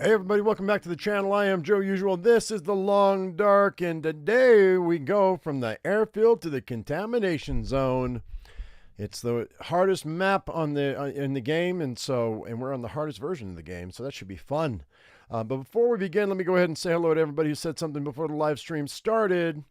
Hey everybody, welcome back to the channel. I am Joe Usual. This is the Long Dark, and today we go from the airfield to the contamination zone. It's the hardest map on in the game, and we're on the hardest version of the game, so that should be fun. But before we begin, let me go ahead and say hello to everybody who said something before the live stream started.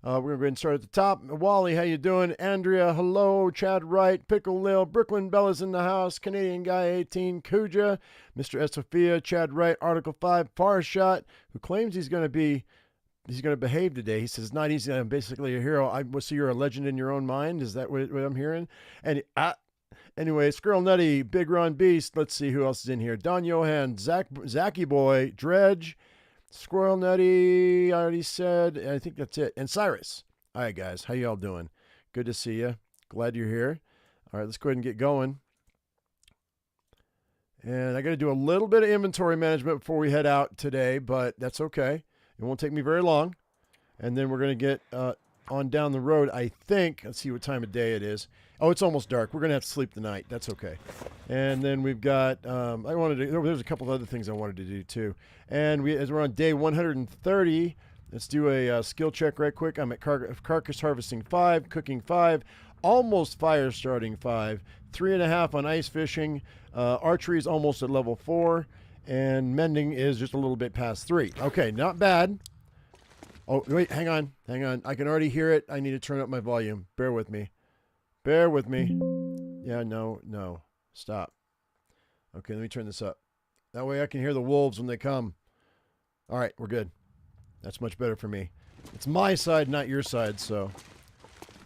We're going to go ahead and start at the top. Wally, how you doing? Andrea, hello. Chad Wright, Pickle Lil, Brooklyn Bella's in the house. Canadian Guy 18, Kuja, Mr. S. Sophia, Chad Wright, Article 5, Farshot, who claims he's going to behave today. He says, not easy. I'm basically a hero. I will see you're a legend in your own mind. Is that what I'm hearing? And anyway, Squirrel Nutty, Big Ron Beast. Let's see who else is in here. Don Johan, Zachy Boy, Dredge, Squirrel Nutty, I already said. I think that's it. And Cyrus. All right, guys. How y'all doing? Good to see you. Glad you're here. All right, let's go ahead and get going. And I got to do a little bit of inventory management before we head out today, but that's okay. It won't take me very long. And then we're going to get on down the road, I think. Let's see what time of day it is. Oh, it's almost dark. We're going to have to sleep tonight. That's okay. And then we've got, there's a couple of other things I wanted to do too. And as we're on day 130, let's do a skill check right quick. I'm at carcass harvesting 5, cooking 5, almost fire starting 5, 3.5 on ice fishing. Archery is almost at level 4, and mending is just a little bit past 3. Okay, not bad. Oh, wait, hang on. I can already hear it. I need to turn up my volume. Bear with me. Yeah, no. Stop. Okay, let me turn this up. That way I can hear the wolves when they come. All right, we're good. That's much better for me. It's my side, not your side, so.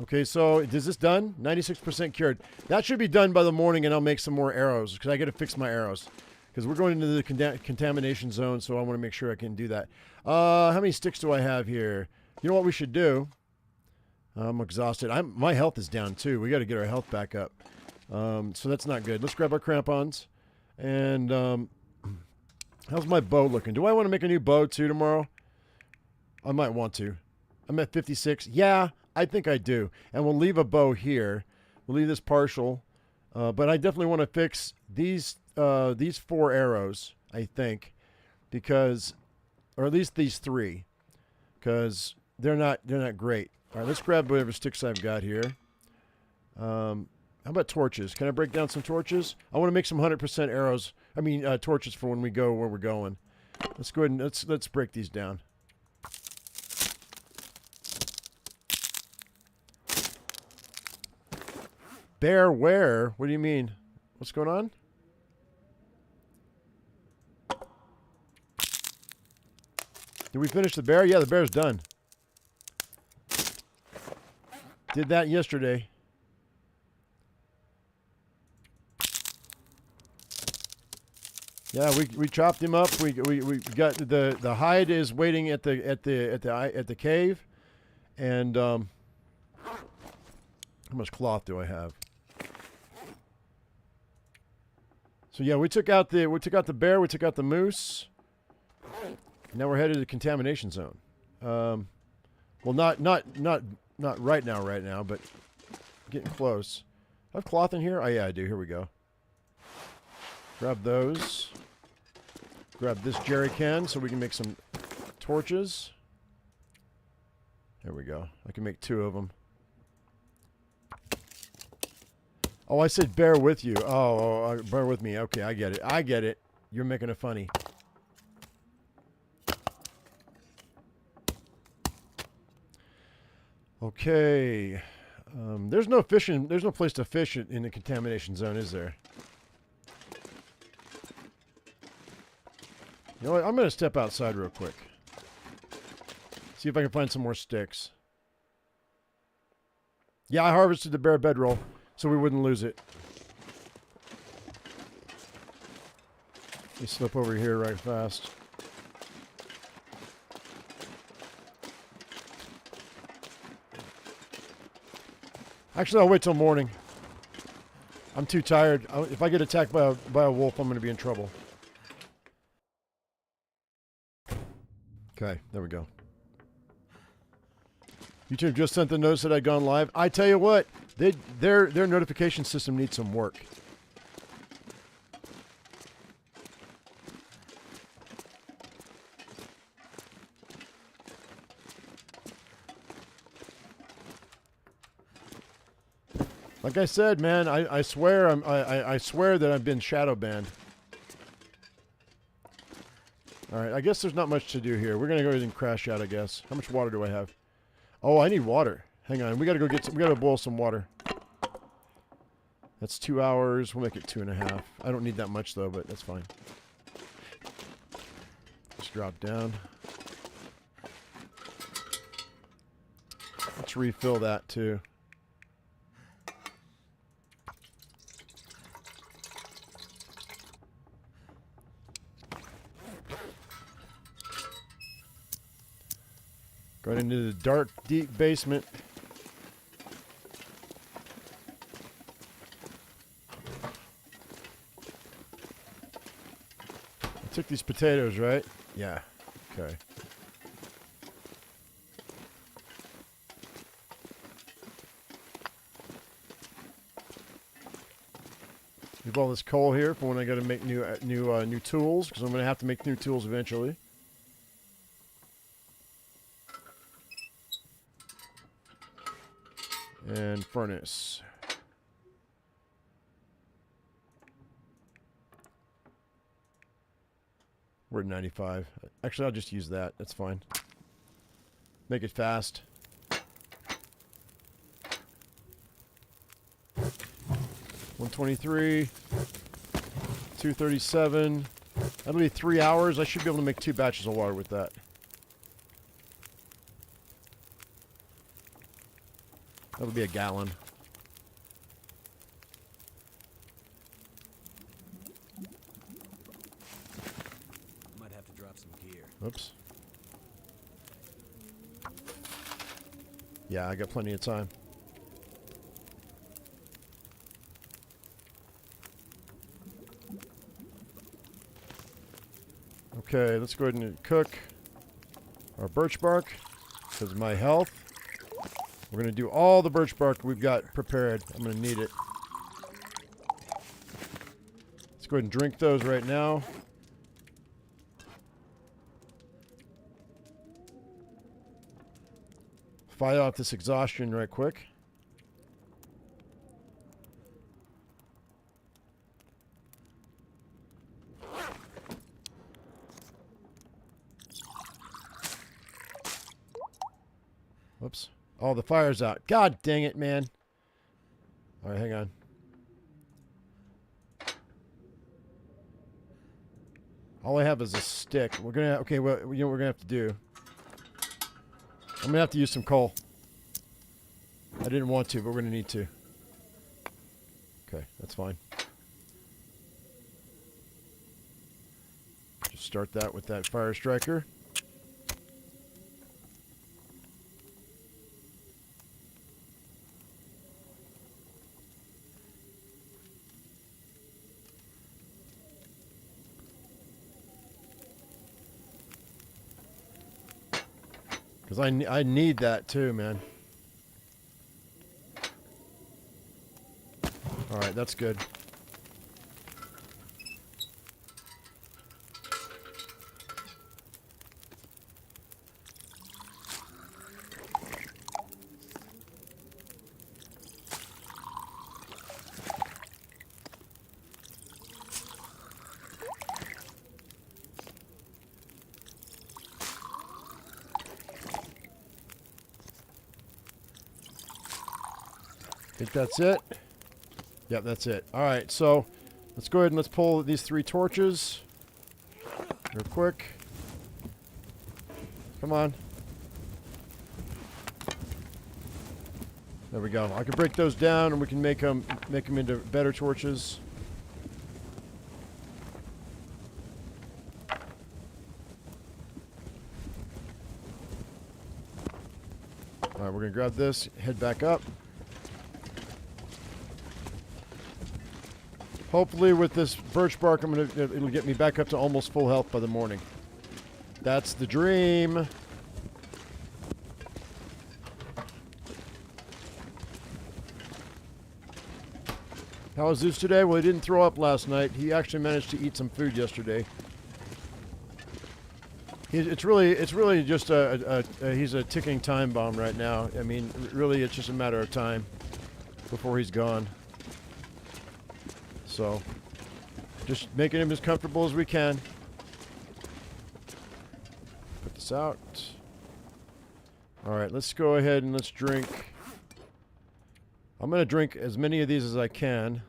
Okay, so is this done? 96% cured. That should be done by the morning, and I'll make some more arrows, because I got to fix my arrows. Because we're going into the contamination zone, so I want to make sure I can do that. How many sticks do I have here? You know what we should do? I'm exhausted. My health is down, too. We got to get our health back up. So that's not good. Let's grab our crampons. And how's my bow looking? Do I want to make a new bow, too, tomorrow? I might want to. I'm at 56. Yeah, I think I do. And we'll leave a bow here. We'll leave this partial. But I definitely want to fix these 4 arrows, I think, because, or at least these 3, because they're not great. All right, let's grab whatever sticks I've got here. How about torches? Can I break down some torches? I want to make some 100% arrows. I mean, torches for when we go where we're going. Let's go ahead and let's break these down. Bear where? What do you mean? What's going on? Did we finish the bear? Yeah, the bear's done. Did that yesterday. Yeah, we chopped him up. We got the hide is waiting at the cave, and how much cloth do I have? So yeah, we took out the bear, we took out the moose. Now we're headed to the contamination zone. Well, not right now, but getting close. I have cloth in here? Oh yeah, I do. Here we go. Grab those. Grab this jerry can so we can make some torches. There we go. I can make 2 of them. Oh, I said bear with you. Oh, bear with me. Okay, I get it. You're making it funny. Okay. There's no place to fish in the contamination zone, is there? You know what? I'm going to step outside real quick. See if I can find some more sticks. Yeah, I harvested the bear bedroll so we wouldn't lose it. Let me slip over here right fast. Actually, I'll wait till morning. I'm too tired. If I get attacked by a wolf, I'm going to be in trouble. Okay, there we go. YouTube just sent the notice that I'd gone live. I tell you what, their notification system needs some work. Like I said, man, I swear I swear that I've been shadow banned. All right, I guess there's not much to do here. We're gonna go ahead and crash out, I guess. How much water do I have? Oh, I need water. Hang on, we gotta go get some. We gotta boil some water. That's 2 hours. We'll make it 2.5. I don't need that much though, but that's fine. Just drop down. Let's refill that too. Going into the dark, deep basement. I took these potatoes, right? Yeah. Okay. Leave all this coal here for when I got to make new tools, because I'm going to have to make new tools eventually. And furnace. We're at 95. Actually, I'll just use that. That's fine. Make it fast. 123. 237. That'll be 3 hours. I should be able to make 2 batches of water with that. That'll be a gallon. Might have to drop some gear. Oops. Yeah, I got plenty of time. Okay, let's go ahead and cook our birch bark because of my health. We're going to do all the birch bark we've got prepared. I'm going to need it. Let's go ahead and drink those right now. Fight off this exhaustion right quick. Whoops. Oh, the fire's out. God dang it, man. All right, hang on. All I have is a stick. We're gonna okay. Well, you know what we're gonna have to do. I'm gonna have to use some coal. I didn't want to, but we're gonna need to. Okay, that's fine. Just start that with that fire striker. Because I need that too, man. All right, that's good. Think that's it? Yep, that's it. All right, so let's go ahead and let's pull these 3 torches real quick. Come on. There we go. I can break those down and we can make them into better torches. All right, we're gonna grab this, head back up. Hopefully with this birch bark, it'll get me back up to almost full health by the morning. That's the dream. How was Zeus today? Well, he didn't throw up last night. He actually managed to eat some food yesterday. It's really just he's a ticking time bomb right now. I mean, really, it's just a matter of time. before he's gone. So, just making him as comfortable as we can. Put this out. Alright, let's go ahead and let's drink. I'm going to drink as many of these as I can.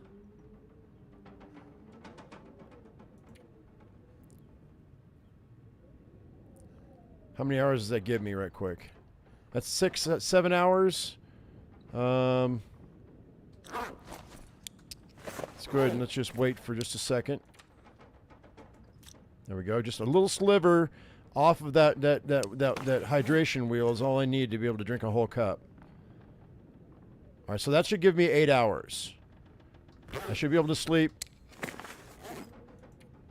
How many hours does that give me right quick? That's 7 hours. Let's go ahead and let's just wait for just a second. There we go. Just a little sliver off of that hydration wheel is all I need to be able to drink a whole cup. All right, so that should give me 8 hours. I should be able to sleep.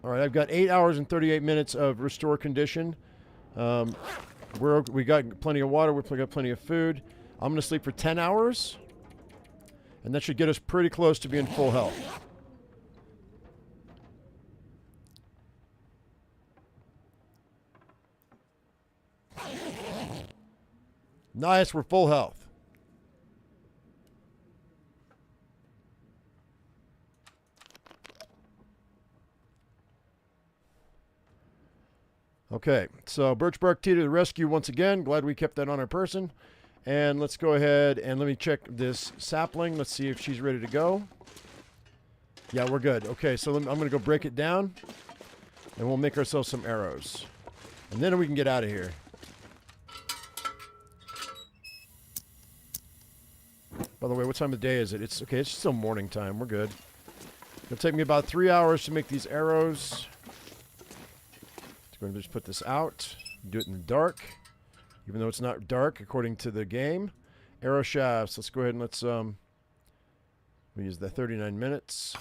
All right, I've got 8 hours and 38 minutes of restore condition. We got plenty of water. We got plenty of food. I'm going to sleep for 10 hours. And that should get us pretty close to being full health. Nice, we're full health. Okay, so birch bark tea to the rescue once again. Glad we kept that on our person. And let's go ahead and let me check this sapling. Let's see if she's ready to go. Yeah, we're good. Okay, so I'm going to go break it down. And we'll make ourselves some arrows. And then we can get out of here. By the way, what time of day is it? It's okay, it's still morning time. We're good. It'll take me about 3 hours to make these arrows. Going to just put this out, do it in the dark, even though it's not dark according to the game. Arrow shafts. Let's go ahead and let's we use the 39 minutes.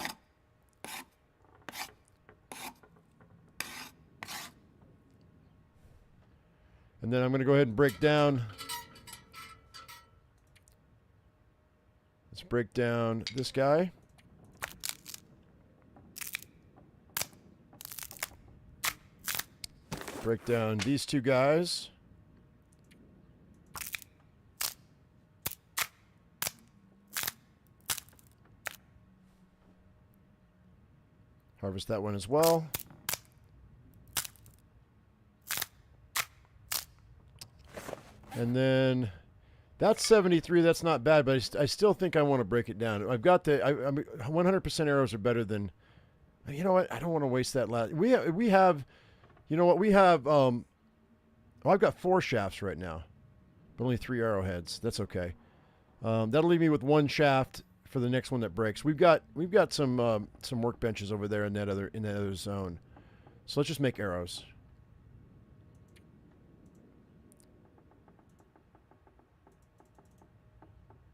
And then I'm going to go ahead and break down. Let's break down this guy. Break down these two guys. Harvest that one as well. And then that's 73. That's not bad, but I still think I want to break it down. I've got the 100% arrows are better than. You know what? I don't want to waste that last. We have. You know what? We have, well, I've got 4 shafts right now, but only 3 arrowheads. That's okay. That'll leave me with 1 shaft for the next one that breaks. We've got some workbenches over there in that other zone. So let's just make arrows.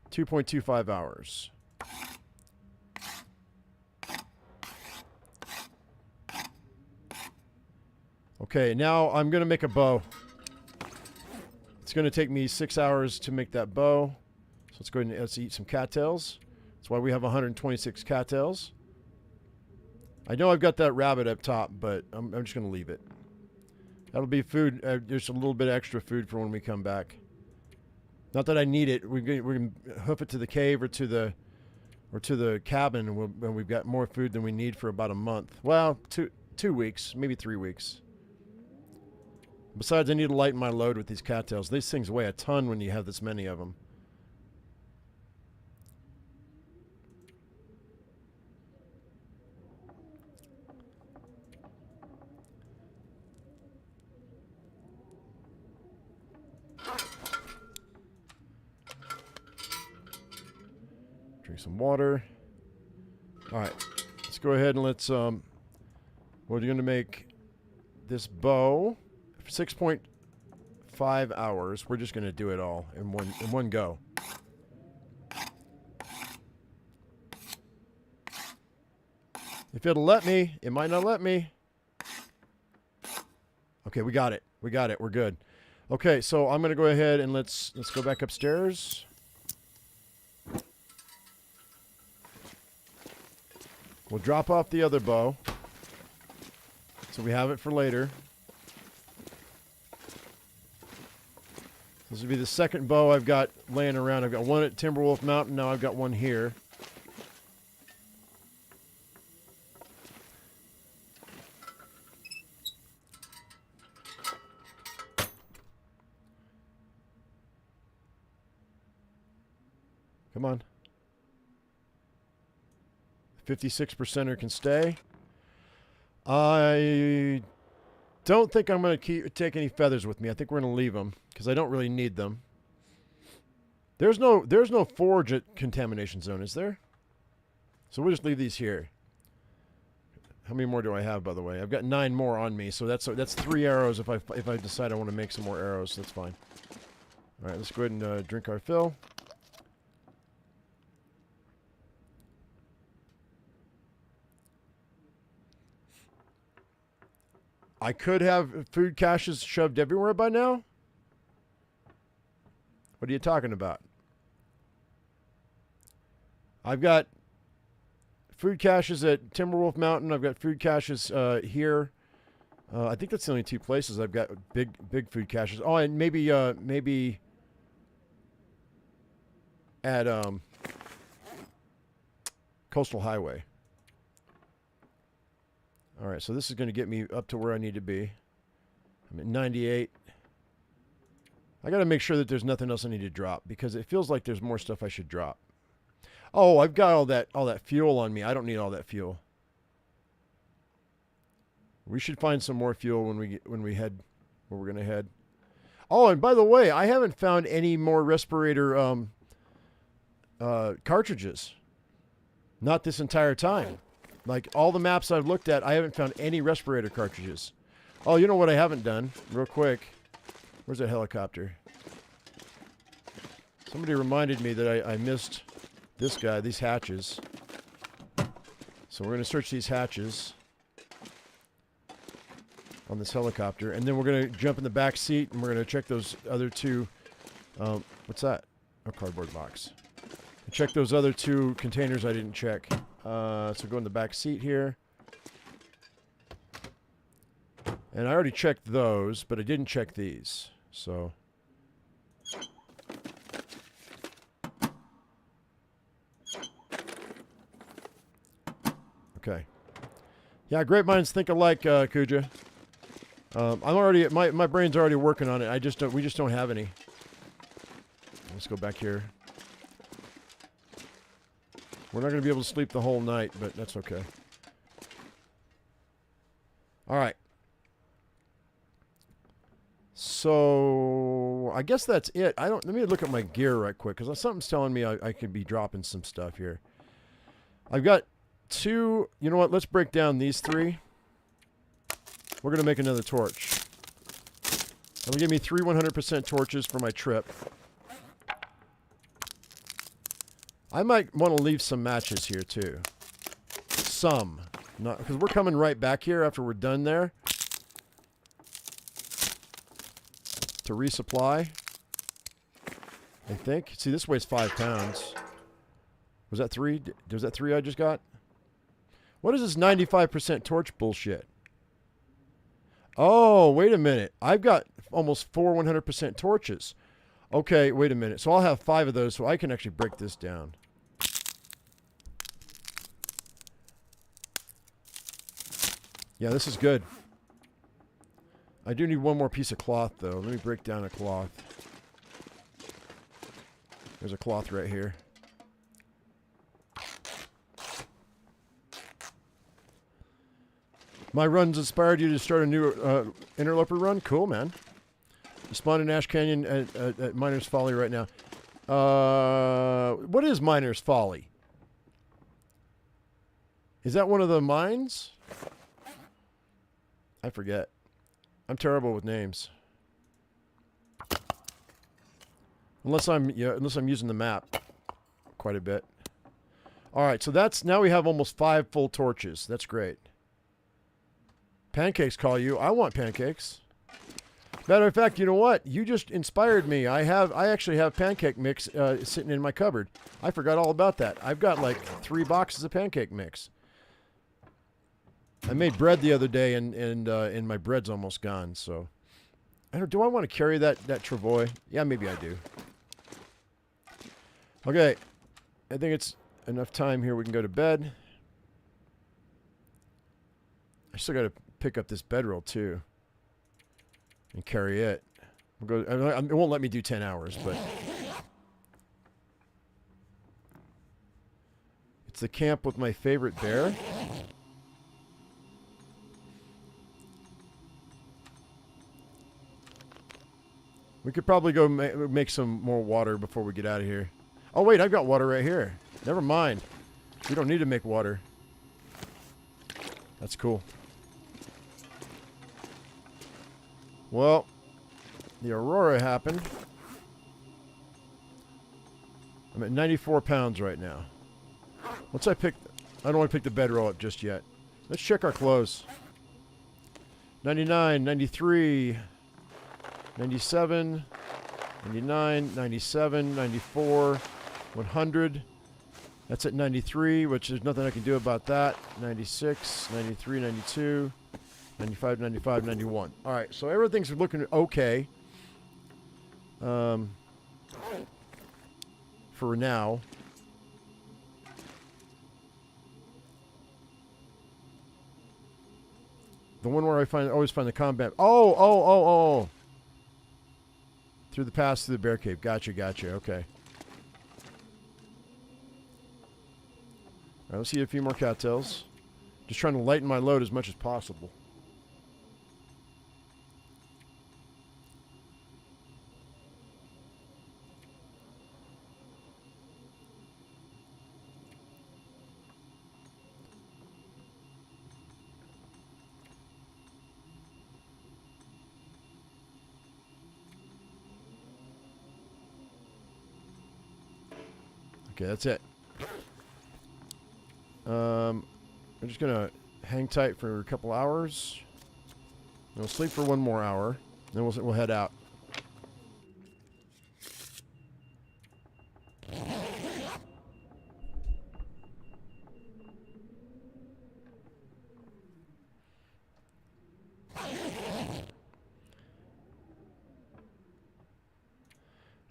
$2.25 hours. Okay, now I'm going to make a bow. It's going to take me 6 hours to make that bow. So let's go ahead and let's eat some cattails. That's why we have 126 cattails. I know I've got that rabbit up top, but I'm just going to leave it. That'll be food. There's a little bit of extra food for when we come back. Not that I need it. We can hoof it to the cave or to the cabin, and we've got more food than we need for about a month. Well, two weeks, maybe 3 weeks. Besides, I need to lighten my load with these cattails. These things weigh a ton when you have this many of them. Drink some water. All right, let's go ahead and let's we're going to make this bow. 6.5 hours. We're just going to do it all in one go. If it'll let me, it might not let me. Okay, we got it. We got it. We're good. Okay, so I'm going to go ahead and let's go back upstairs. We'll drop off the other bow, so we have it for later. This would be the second bow I've got laying around. I've got one at Timberwolf Mountain. Now I've got one here. Come on. 56%er can stay. I don't think I'm going to take any feathers with me. I think we're going to leave them because I don't really need them. There's no forge at Contamination Zone, is there? So we'll just leave these here. How many more do I have, by the way? I've got 9 more on me, so that's 3 arrows. If I decide I want to make some more arrows, that's fine. All right, let's go ahead and drink our fill. I could have food caches shoved everywhere by now. What are you talking about? I've got food caches at Timberwolf Mountain. I've got food caches here. I think that's the only 2 places I've got big food caches. Oh, and maybe at Coastal Highway. All right, so this is going to get me up to where I need to be. I'm at 98. I got to make sure that there's nothing else I need to drop because it feels like there's more stuff I should drop. Oh, I've got all that fuel on me. I don't need all that fuel. We should find some more fuel when we head where we're going to head. Oh, and by the way, I haven't found any more respirator cartridges. Not this entire time. Like, all the maps I've looked at, I haven't found any respirator cartridges. Oh, you know what I haven't done? Real quick. Where's that helicopter? Somebody reminded me that I missed this guy, these hatches. So we're going to search these hatches on this helicopter. And then we're going to jump in the back seat, and we're going to check those other 2... what's that? A cardboard box. Check those other 2 containers I didn't check. So go in the back seat here. And I already checked those, but I didn't check these. So. Okay. Yeah, great minds think alike, Kuja. I'm already, my brain's already working on it. We just don't have any. Let's go back here. We're not going to be able to sleep the whole night, but that's okay. All right. So I guess that's it. Let me look at my gear right quick because something's telling me I could be dropping some stuff here. I've got 2. You know what? Let's break down these 3. We're going to make another torch. That'll give me 3 100% torches for my trip. I might want to leave some matches here too. Some. Not because we're coming right back here after we're done there. To resupply. I think. See, this weighs 5 pounds. Was that 3? Was that 3 I just got? What is this 95% torch bullshit? Oh, wait a minute. I've got almost 4 100% torches. Okay, wait a minute. So I'll have 5 of those so I can actually break this down. Yeah, this is good. I do need one more piece of cloth, though. Let me break down a cloth. There's a cloth right here. My run's inspired you to start a new Interloper run? Cool, man. You spawned in Ash Canyon at Miner's Folly right now. What is Miner's Folly? Is that one of the mines? I forget. I'm terrible with names. Unless I'm using the map quite a bit. All right, so now we have almost 5 full torches. That's great. Pancakes call you. I want pancakes. Matter of fact, you know what? You just inspired me. I actually have pancake mix sitting in my cupboard. I forgot all about that. I've got like 3 boxes of pancake mix. I made bread the other day, and my bread's almost gone. So Do I want to carry that travois? Yeah, maybe I do. Okay. I think it's enough time here. We can go to bed. I still got to pick up this bedroll too. And carry it. We'll go. It won't let me do 10 hours, but it's the camp with my favorite bear. We could probably go make some more water before we get out of here. Oh, wait, I've got water right here. Never mind. We don't need to make water. That's cool. Well, the aurora happened. I'm at 94 pounds right now. Once I don't want to pick the bedroll up just yet. Let's check our clothes. 99, 93... 97, 99, 97, 94, 100. That's at 93, which there's nothing I can do about that. 96, 93, 92, 95, 95, 91. All right, so everything's looking okay. For now. The one where I always find the combat. Oh. Through the pass through the bear cave. Gotcha. Okay. All right, let's eat a few more cattails. Just trying to lighten my load as much as possible. Okay, that's it. I'm just gonna hang tight for a couple hours. We'll sleep for one more hour. Then we'll head out.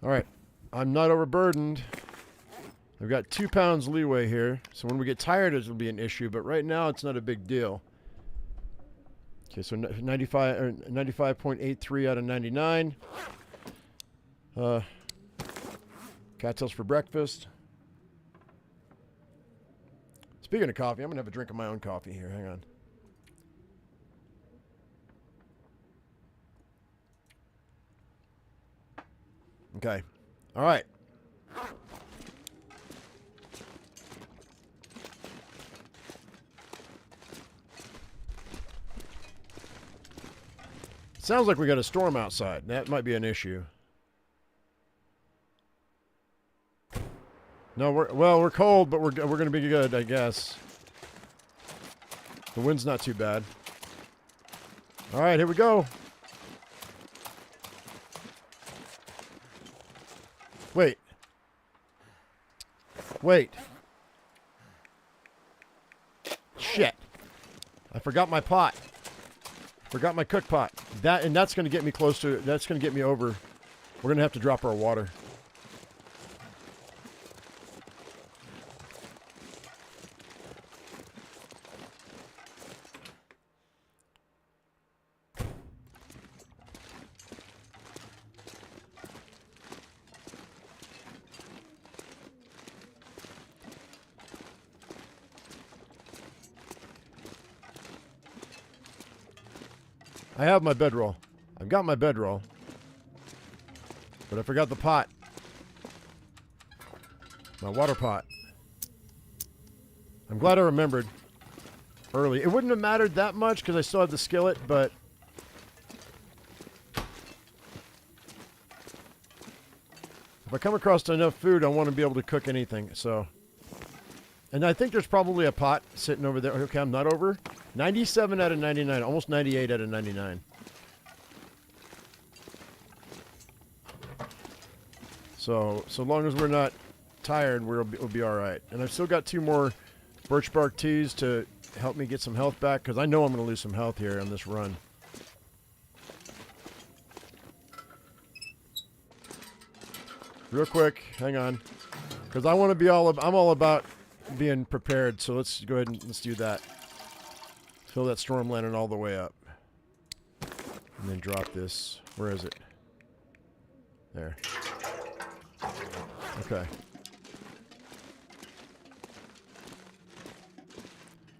All right, I'm not overburdened. I've got 2 pounds leeway here, so when we get tired, it'll be an issue. But right now, it's not a big deal. Okay, so 95.83 out of 99. Cattails for breakfast. Speaking of coffee, I'm gonna have a drink of my own coffee here. Hang on. Okay. All right. Sounds like we got a storm outside. That might be an issue. No, we're cold, but we're going to be good, I guess. The wind's not too bad. All right, here we go. Wait. Shit. I forgot my pot. Forgot my cook pot. That's going to get me close to it. That's going to get me over. We're going to have to drop our water. I have my bedroll. I've got my bedroll. But I forgot the pot. My water pot. I'm glad I remembered early. It wouldn't have mattered that much because I still have the skillet, but if I come across enough food, I want to be able to cook anything. So, and I think there's probably a pot sitting over there. Okay, I'm not over. 97 out of 99, almost 98 out of 99. So long as we're not tired, we'll be all right. And I've still got 2 more birch bark teas to help me get some health back, because I know I'm going to lose some health here on this run. real quick. Hang on. Because I want to be I'm all about being prepared. So let's go ahead and let's do that. Fill that storm lantern all the way up. And then drop this. Where is it? There. Okay.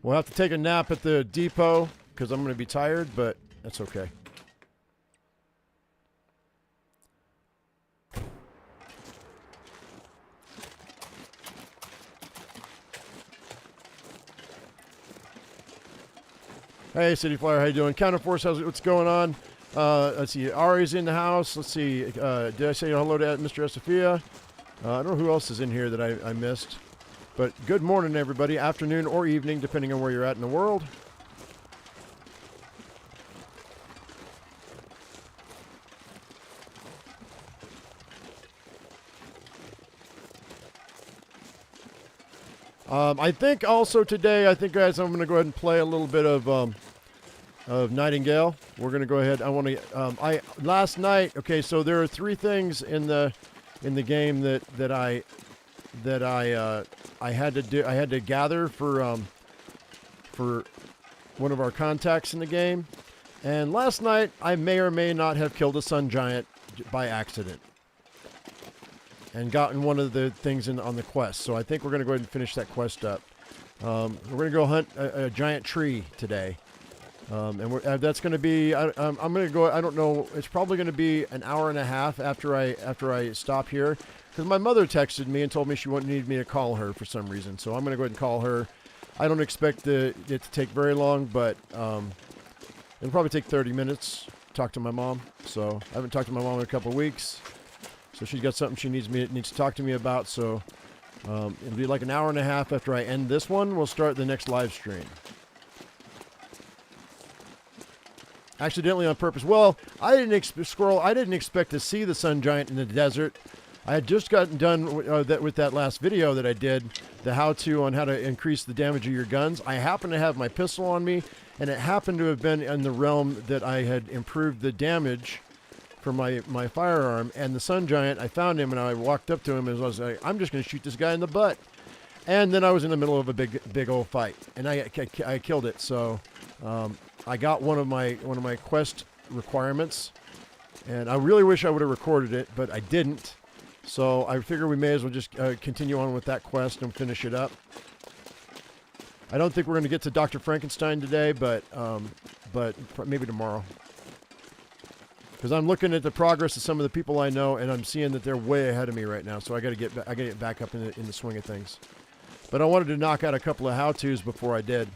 We'll have to take a nap at the depot because I'm going to be tired, but that's okay. Hey, City Flyer, how you doing? Counterforce, what's going on? Let's see, Ari's in the house. Let's see, did I say hello to Mr. Estefia? I don't know who else is in here that I missed. But good morning, everybody. Afternoon or evening, depending on where you're at in the world. I think also today, guys, I'm going to go ahead and play a little bit of Nightingale. We're going to go ahead. I want to. Last night. Okay, so there are 3 things in the game that I had to do. I had to gather for one of our contacts in the game. And last night, I may or may not have killed a sun giant by accident. And gotten one of the things on the quest. So I think we're going to go ahead and finish that quest up. We're going to go hunt a giant tree today. And that's going to be, I'm going to go, I don't know, it's probably going to be an hour and a half after I stop here. Because my mother texted me and told me she needed me to call her for some reason. So I'm going to go ahead and call her. I don't expect it to take very long, but it'll probably take 30 minutes to talk to my mom. So I haven't talked to my mom in a couple of weeks. So she's got something she needs to talk to me about. So it'll be like an hour and a half after I end this one. We'll start the next live stream. Accidentally on purpose. Well, I didn't expect to see the sun giant in the desert. I had just gotten done with that last video that I did, the how-to on how to increase the damage of your guns. I happened to have my pistol on me, and it happened to have been in the realm that I had improved the damage for my firearm. And the sun giant, I found him, and I walked up to him, and I was like, I'm just going to shoot this guy in the butt. And then I was in the middle of a big old fight, and I killed it. So I got one of my quest requirements, and I really wish I would have recorded it, but I didn't. So I figure we may as well just continue on with that quest and finish it up. I don't think we're going to get to Dr. Frankenstein today, but maybe tomorrow. Because I'm looking at the progress of some of the people I know, and I'm seeing that they're way ahead of me right now. So I got to get back up in the swing of things. But I wanted to knock out a couple of how-tos before I did.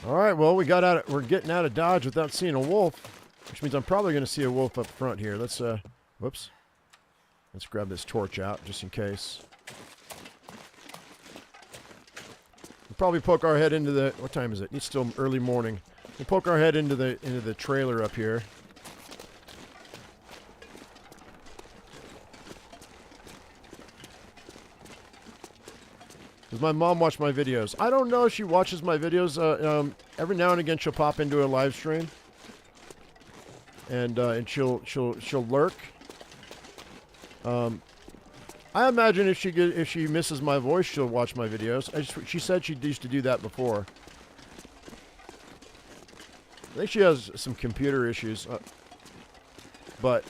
All right, well, we're getting out of Dodge without seeing a wolf, which means I'm probably going to see a wolf up front here. Let's grab this torch out just in case. We'll probably poke our head into the, what time is it? It's still early morning. We'll poke our head into the trailer up here. Does my mom watch my videos? I don't know if she watches my videos. Every now and again, she'll pop into a live stream, and she'll lurk. I imagine if she misses my voice, she'll watch my videos. She said she used to do that before. I think she has some computer issues, but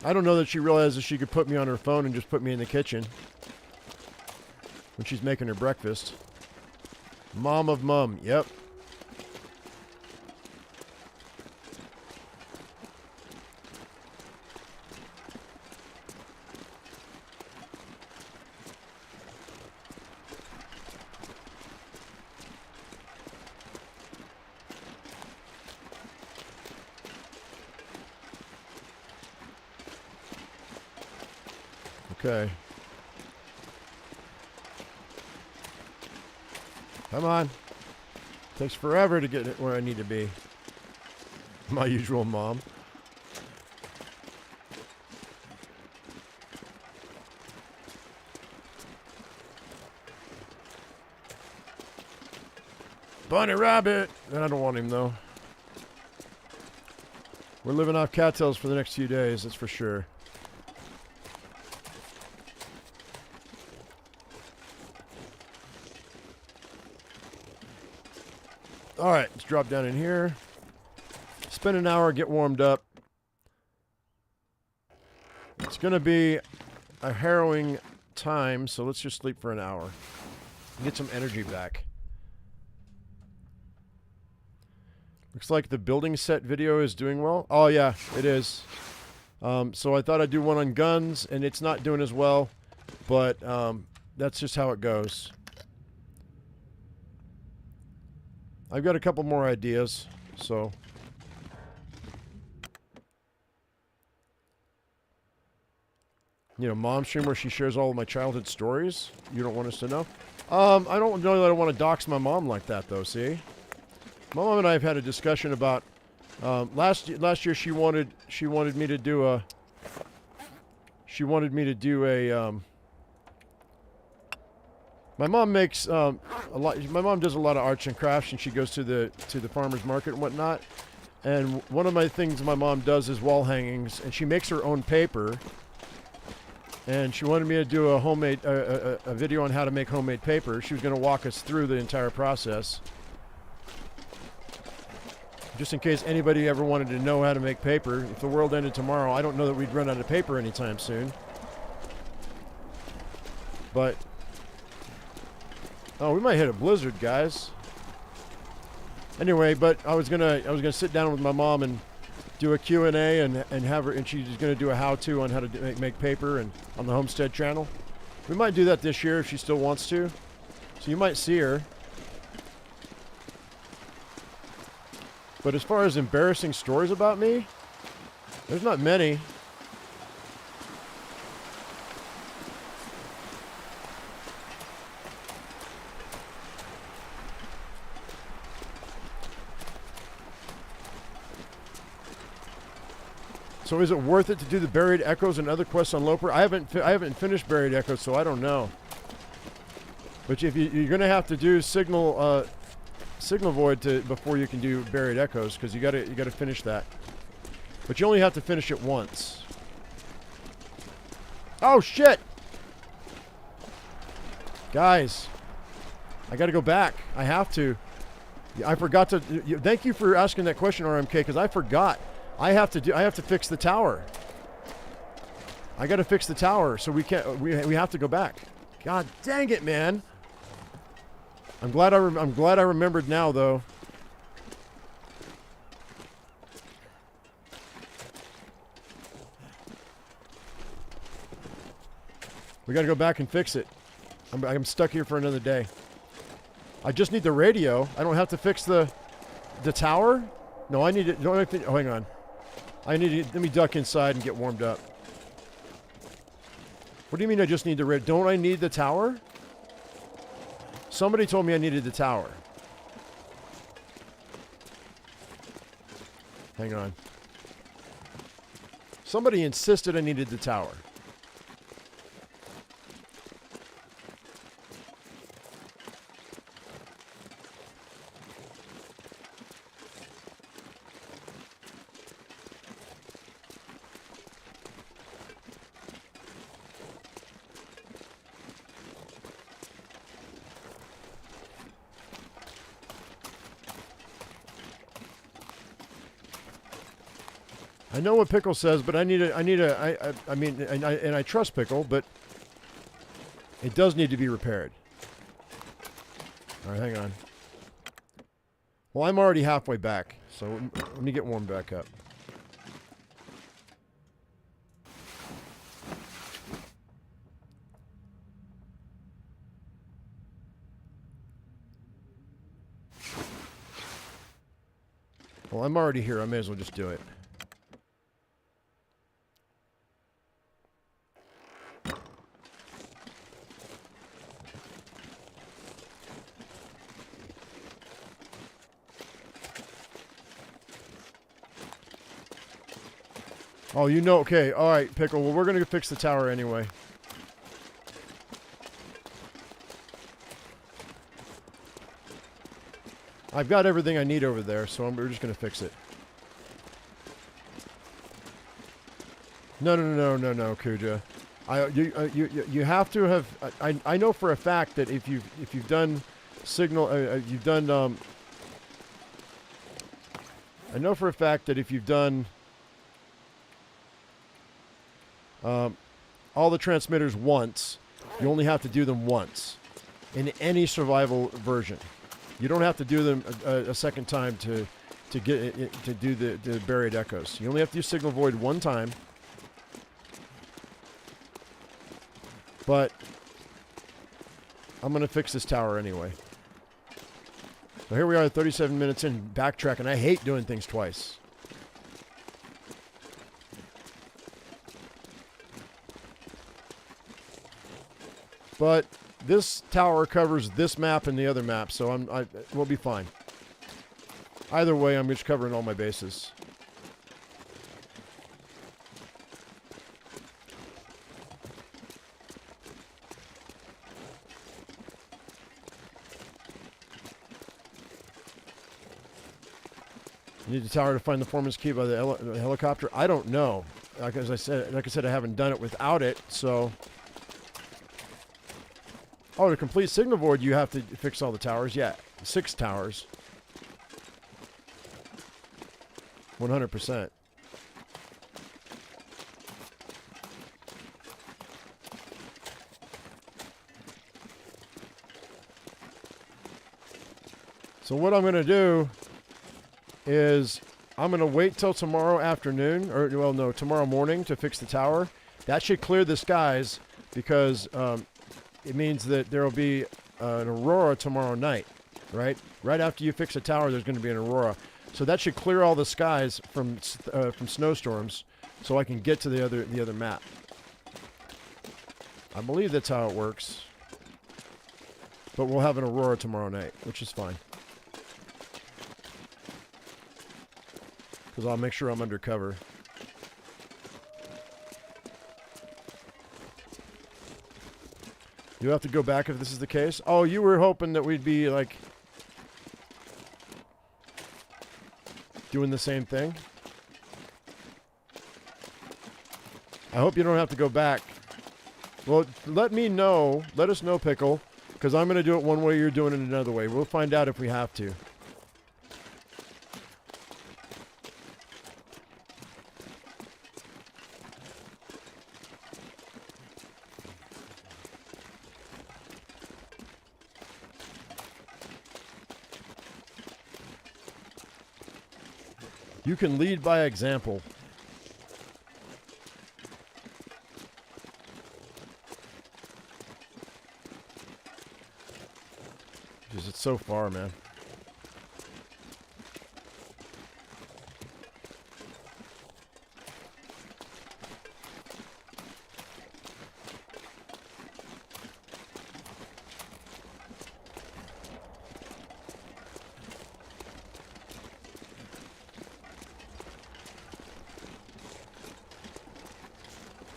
I don't know that she realizes she could put me on her phone and just put me in the kitchen when she's making her breakfast. Mom of mum, yep. Okay. Come on. Takes forever to get it where I need to be. My usual mom. Bunny rabbit! I don't want him, though. We're living off cattails for the next few days, that's for sure. Alright, let's drop down in here. Spend an hour, get warmed up. It's going to be a harrowing time, so let's just sleep for an hour. Get some energy back. Looks like the building set video is doing well. Oh yeah, it is. So I thought I'd do one on guns, and it's not doing as well, but that's just how it goes. I've got a couple more ideas, so... You know, mom stream where she shares all of my childhood stories. You don't want us to know? I don't know that I want to dox my mom like that, though, see? My mom and I have had a discussion about... last year she wanted me to do a... my mom makes a lot... My mom does a lot of arts and crafts, and she goes to the farmer's market and whatnot. And one of my things my mom does is wall hangings, and she makes her own paper. And she wanted me to do a homemade a video on how to make homemade paper. She was going to walk us through the entire process. Just in case anybody ever wanted to know how to make paper. If the world ended tomorrow, I don't know that we'd run out of paper anytime soon. But... Oh, we might hit a blizzard, guys. Anyway, but I was gonna sit down with my mom and do a Q&A and have her, and she's going to do a how-to on how to make paper and on the Homestead channel. We might do that this year if she still wants to. So you might see her. But as far as embarrassing stories about me, there's not many. So is it worth it to do the Buried Echoes and other quests on Loper? I haven't finished Buried Echoes, so I don't know. But if you're going to have to do Signal Void before you can do Buried Echoes, because you got to finish that. But you only have to finish it once. Oh shit! Guys, I got to go back. I have to. I forgot to. Thank you for asking that question, RMK, because I forgot. I have to fix the tower. I got to fix the tower, so we have to go back. God dang it, man! I'm glad I remembered now, though. We got to go back and fix it. I'm stuck here for another day. I just need the radio. I don't have to fix the tower. No, I need it. No, oh, hang on. Let me duck inside and get warmed up. What do you mean I just need the radio? Don't I need the tower? Somebody told me I needed the tower. Hang on. Somebody insisted I needed the tower. I know what Pickle says, but I mean, I trust Pickle, but it does need to be repaired. All right, hang on. Well, I'm already halfway back, so let me get warmed back up. Well, I'm already here. I may as well just do it. Oh, you know, okay, all right, Pickle. Well, we're going to fix the tower anyway. I've got everything I need over there, so we're just going to fix it. No, Kuja. You have to have. I know for a fact that if you've done signal, you've done. I know for a fact that if you've done all the transmitters once, you only have to do them once in any survival version. You don't have to do them a second time to get it, to do the buried echoes. You only have to do signal void one time. But I'm going to fix this tower anyway. So here we are 37 minutes in, backtracking. I hate doing things twice. But this tower covers this map and the other map, so we'll be fine. Either way, I'm just covering all my bases. You need the tower to find the foreman's key by the helicopter. I don't know. Like I said, I haven't done it without it. So, to complete signal void, you have to fix all the towers. Yeah, 6 towers. 100%. So what I'm going to do is I'm going to wait till tomorrow afternoon, or well, no, tomorrow morning to fix the tower. That should clear the skies because it means that there will be an aurora tomorrow night, right? Right after you fix a tower, there's going to be an aurora. So that should clear all the skies from snowstorms, so I can get to the other map. I believe that's how it works. But we'll have an aurora tomorrow night, which is fine. Because I'll make sure I'm undercover. You have to go back if this is the case. Oh, you were hoping that we'd be like doing the same thing. I hope you don't have to go back. Well, let me know. Let us know, Pickle, because I'm going to do it one way, you're doing it another way. We'll find out if we have to. You can lead by example. Because it's so far, man.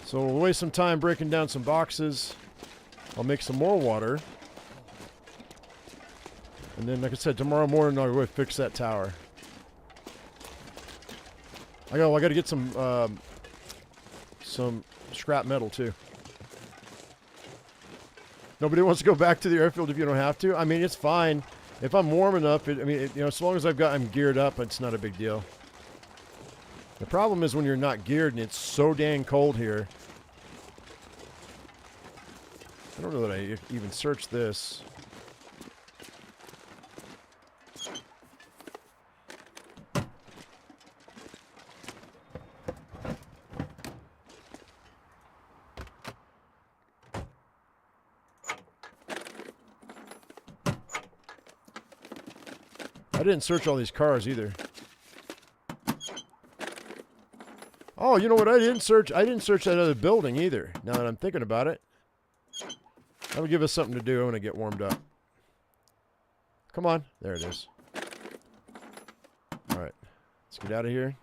So we'll waste some time breaking down some boxes. I'll make some more water. And then, like I said, tomorrow morning I'll go fix that tower. I got to get some scrap metal too. Nobody wants to go back to the airfield if you don't have to. I mean, it's fine if I'm warm enough. As long as I'm geared up, it's not a big deal. The problem is when you're not geared and it's so dang cold here. I don't know that I even searched this. I didn't search all these cars either. Oh, you know what? I didn't search that other building either. Now that I'm thinking about it. That'll give us something to do when I get warmed up. Come on. There it is. Alright. Let's get out of here.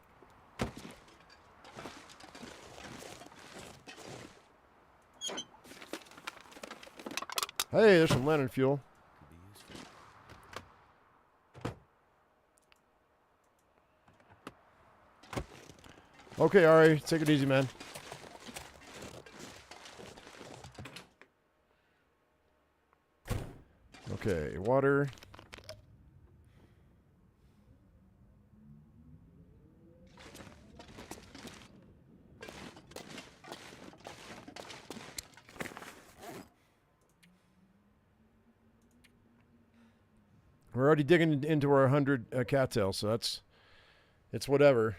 Hey, there's some lantern fuel. Okay, Ari, take it easy, man. Okay, water. We're already digging into our 100 cattail, so it's whatever.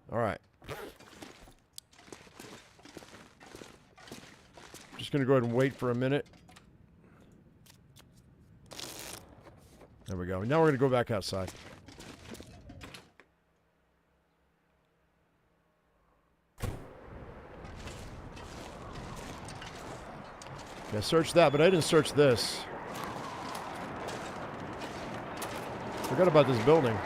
All right. Just going to go ahead and wait for a minute. There we go. Now we're going to go back outside. Yeah, search that, but I didn't search this. Forgot about this building.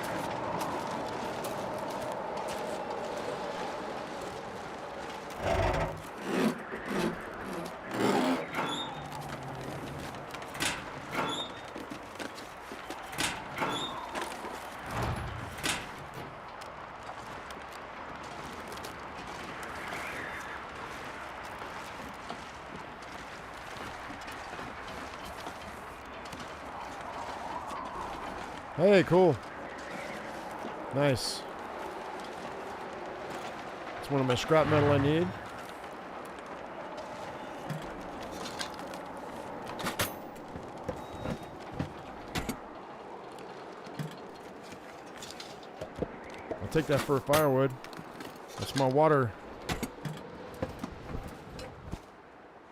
Hey, cool. Nice. It's one of my scrap metal I need. I'll take that for firewood. That's my water.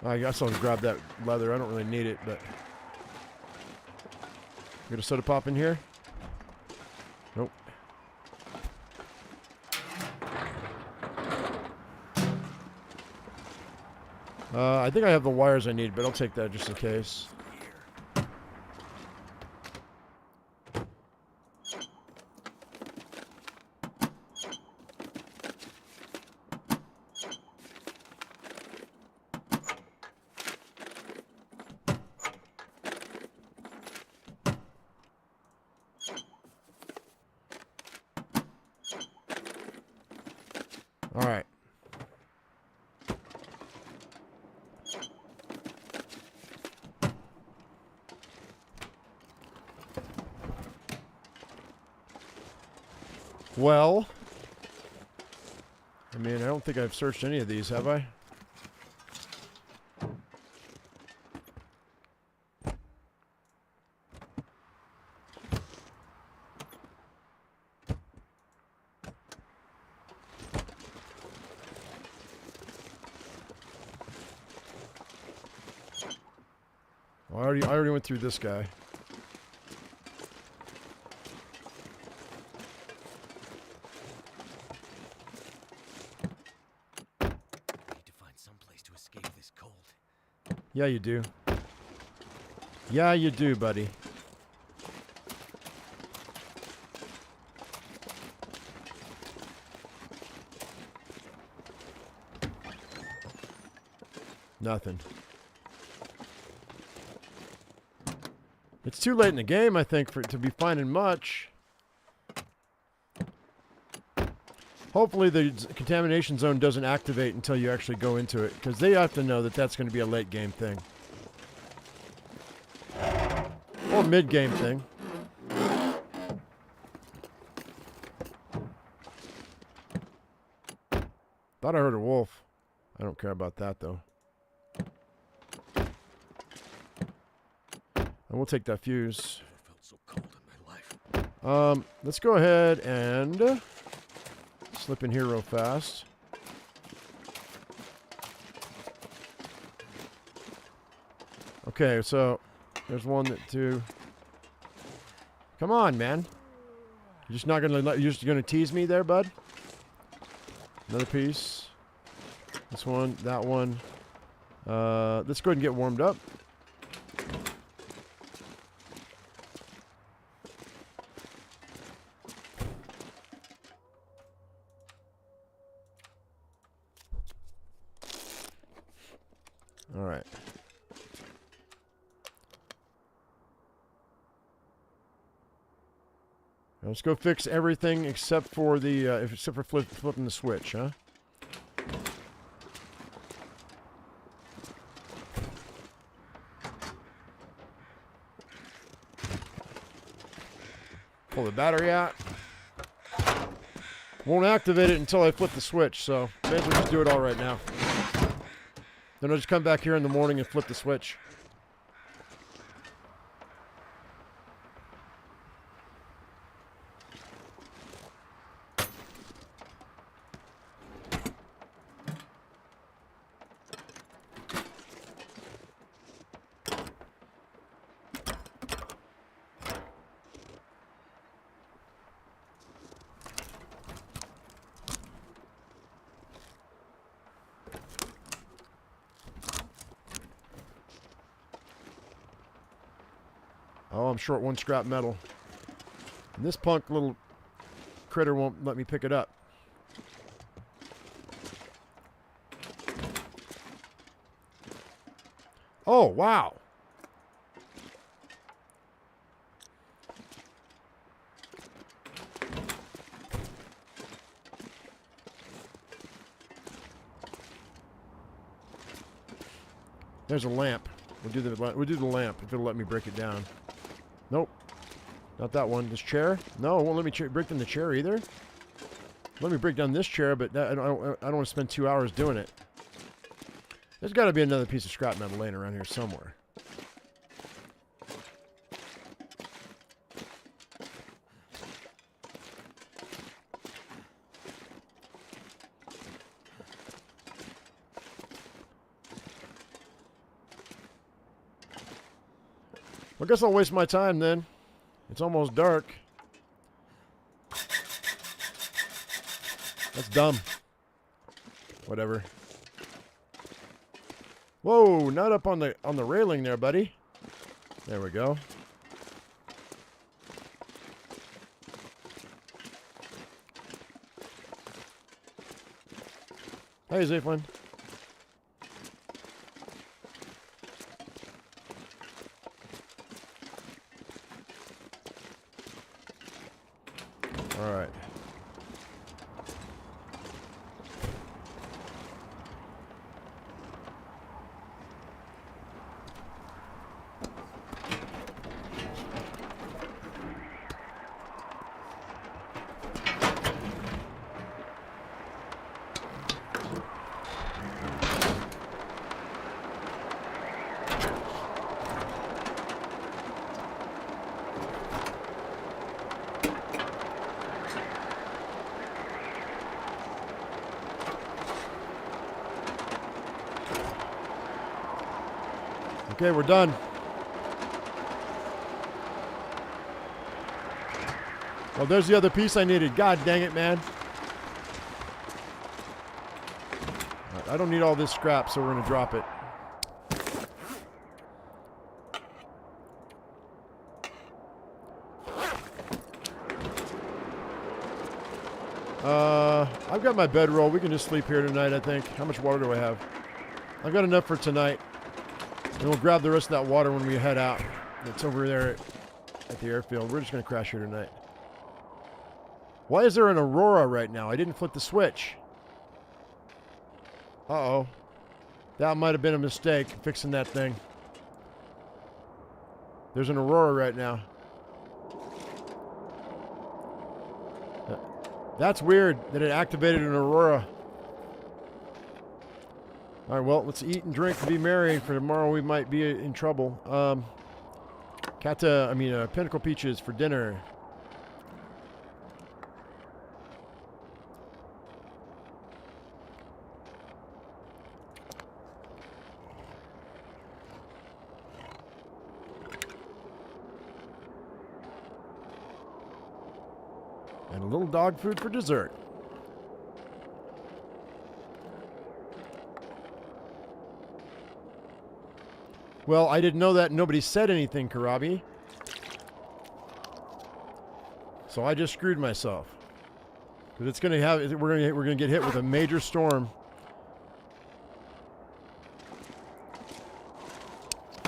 I guess I'll grab that leather. I don't really need it, but... Got a soda pop in here? Nope. I think I have the wires I need, but I'll take that just in case. All right. Well, I mean, I don't think I've searched any of these, have I? Well, I already went through this guy. Yeah, you do. Yeah, you do, buddy. Nothing. It's too late in the game, I think, for it to be finding much. Hopefully the contamination zone doesn't activate until you actually go into it, because they have to know that that's going to be a late game thing. Or mid game thing. Thought I heard a wolf. I don't care about that though. And we'll take that fuse. Let's go ahead and slip in here real fast. Okay, so there's one, that two. Come on, man. You're just not gonna you're just gonna tease me there, bud? Another piece. This one, that one. Let's go ahead and get warmed up. All right. Now let's go fix everything except for the flipping the switch, huh? Pull the battery out. Won't activate it until I flip the switch, so may as well just do it all right now. Then I'll just come back here in the morning and flip the switch. Oh, I'm short one scrap metal. And this punk little critter won't let me pick it up. Oh, wow. There's a lamp. We'll do the lamp if it'll let me break it down. Nope. Not that one. This chair? No, it won't let me break down the chair either. Let me break down this chair, but I don't want to spend 2 hours doing it. There's got to be another piece of scrap metal laying around here somewhere. Well, I guess I'll waste my time then. It's almost dark. That's dumb. Whatever. Whoa, not up on the railing there, buddy. There we go. Hey, Zeppelin. All right. Okay, we're done. Well, there's the other piece I needed. God dang it, man. I don't need all this scrap, so we're going to drop it. I've got my bedroll. We can just sleep here tonight, I think. How much water do I have? I've got enough for tonight. And we'll grab the rest of that water when we head out. It's over there at the airfield. We're just going to crash here tonight. Why is there an aurora right now? I didn't flip the switch. Uh-oh. That might have been a mistake, fixing that thing. There's an aurora right now. That's weird that it activated an aurora. All right, well, let's eat and drink and be merry. For tomorrow, we might be in trouble. Pinnacle peaches for dinner. And a little dog food for dessert. Well, I didn't know that. Nobody said anything, Karabi. So I just screwed myself. Because it's going to have... We're going to get hit with a major storm.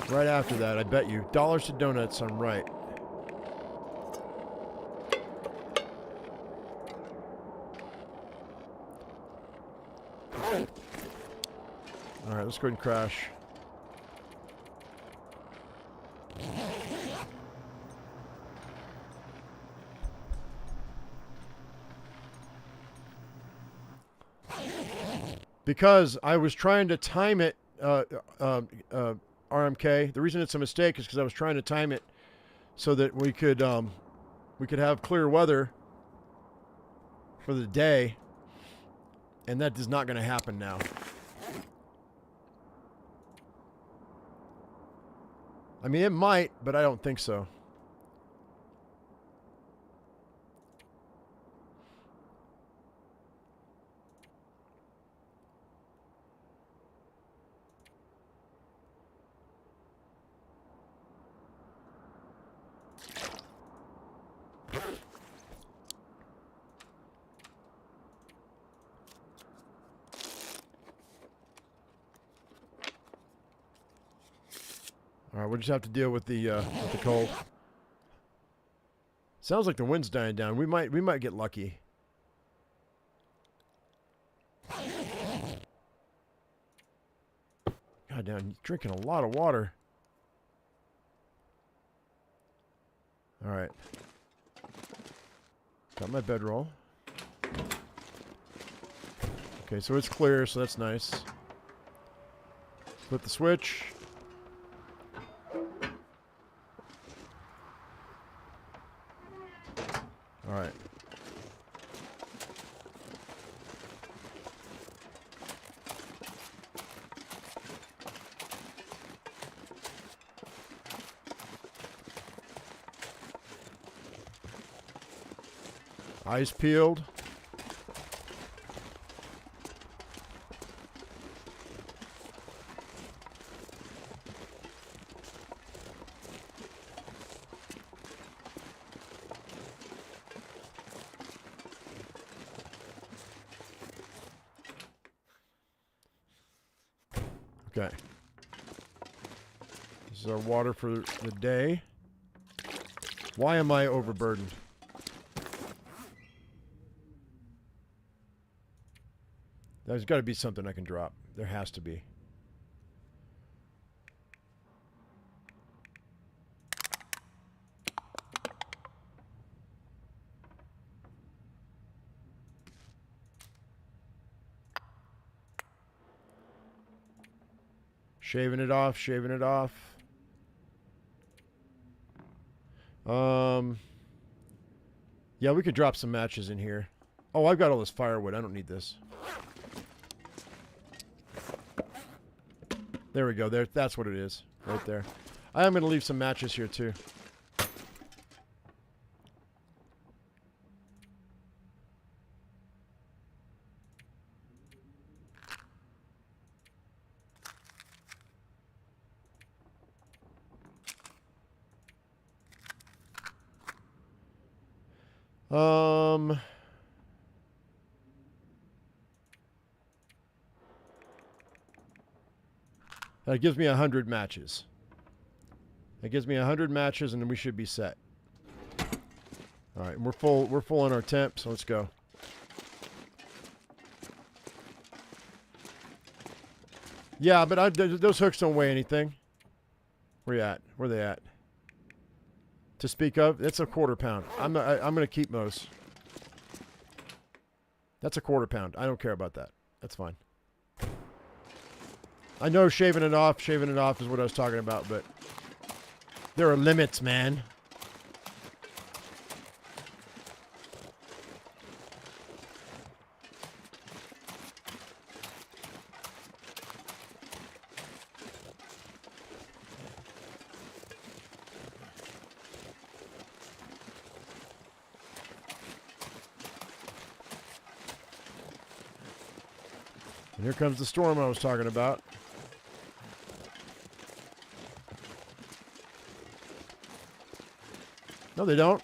Right after that, I bet you. Dollars to donuts, I'm right. Alright, let's go ahead and crash. Because I was trying to time it, RMK. The reason it's a mistake is because I was trying to time it so that we could have clear weather for the day, and that is not going to happen now. I mean, it might, but I don't think so. All right, we'll just have to deal with the cold. Sounds like the wind's dying down. We might get lucky. God damn, you're drinking a lot of water. All right. Got my bedroll. Okay, so it's clear, so that's nice. Flip the switch. All right. Eyes peeled. Okay. This is our water for the day. Why am I overburdened? There's got to be something I can drop. There has to be. Shaving it off, shaving it off. Yeah, we could drop some matches in here. Oh, I've got all this firewood. I don't need this. There we go. There, that's what it is. Right there. I am going to leave some matches here, too. That gives me 100 matches. That gives me 100 matches, and then we should be set. All right, we're full. We're full on our temp, so let's go. Yeah, but those hooks don't weigh anything. Where you at? Where they at? To speak of, it's a quarter pound. I'm going to keep those. That's a quarter pound. I don't care about that. That's fine. I know shaving it off is what I was talking about, but there are limits, man. And here comes the storm I was talking about. No, they don't.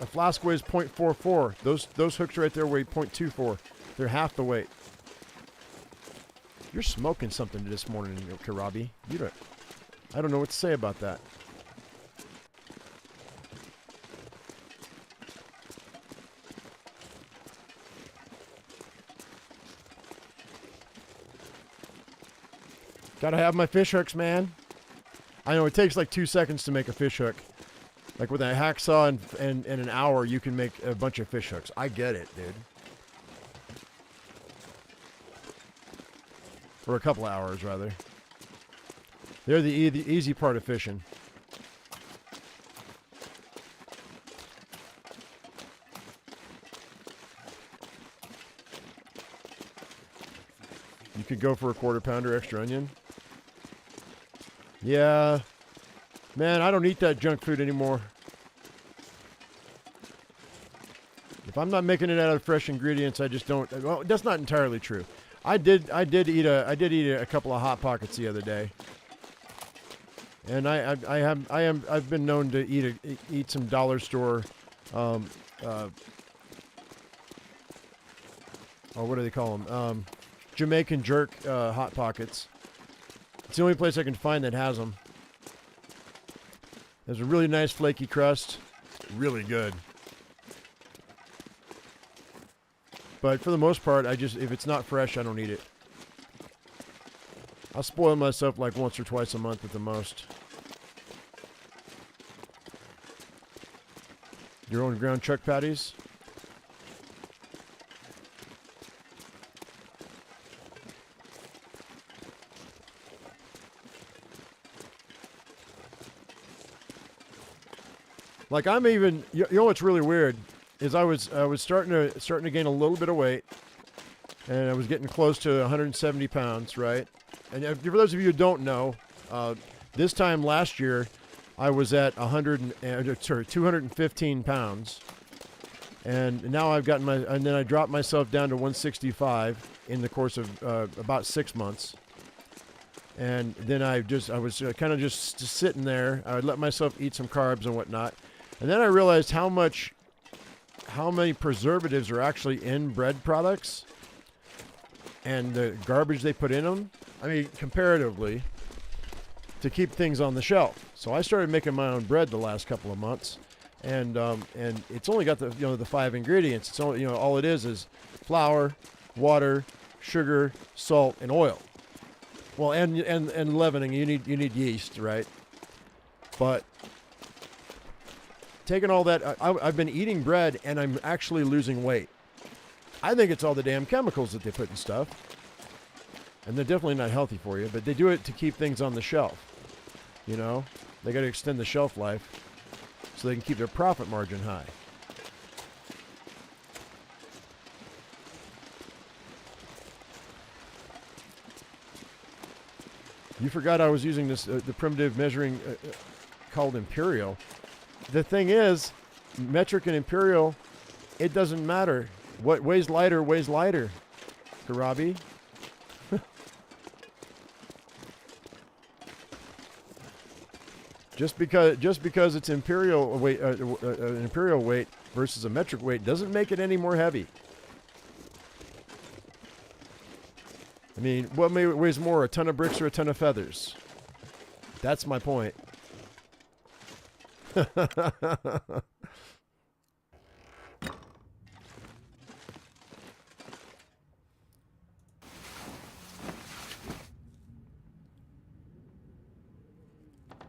A flask weighs 0.44. Those hooks right there weigh 0.24. They're half the weight. You're smoking something this morning, Karabi. I don't know what to say about that. Gotta have my fish hooks, man. I know it takes like 2 seconds to make a fish hook. Like with a hacksaw and an hour, you can make a bunch of fish hooks. I get it, dude. Or a couple of hours, rather. They're the easy part of fishing. You could go for a 1/4 pounder extra onion. Yeah. Man, I don't eat that junk food anymore. If I'm not making it out of fresh ingredients, I just don't. Well, that's not entirely true. I did eat a couple of Hot Pockets the other day, and I've been known to eat some dollar store, oh, what do they call them? Jamaican jerk Hot Pockets. It's the only place I can find that has them. There's a really nice flaky crust. It's really good. But for the most part, if it's not fresh, I don't eat it. I'll spoil myself like once or twice a month at the most. Your own ground chuck patties? Like I'm even, you know what's really weird is I was starting to gain a little bit of weight, and I was getting close to 170 pounds, right? And for those of you who don't know, this time last year I was at 215 pounds, and now and then I dropped myself down to 165 in the course of about 6 months. And then I was kind of just sitting there. I would let myself eat some carbs and whatnot. And then I realized how many preservatives are actually in bread products and the garbage they put in them. I mean, comparatively, to keep things on the shelf. So I started making my own bread the last couple of months, and it's only got the 5 ingredients. It's only, all it is flour, water, sugar, salt, and oil. Well, and leavening. You need yeast, right? But taking all that, I've been eating bread, and I'm actually losing weight. I think it's all the damn chemicals that they put in stuff. And they're definitely not healthy for you, but they do it to keep things on the shelf. They got to extend the shelf life so they can keep their profit margin high. You forgot I was using this the primitive measuring called imperial. The thing is, metric and imperial, it doesn't matter. What weighs lighter, Karabi. Just because it's imperial weight, an imperial weight versus a metric weight doesn't make it any more heavy. I mean, what weighs more, a ton of bricks or a ton of feathers? That's my point.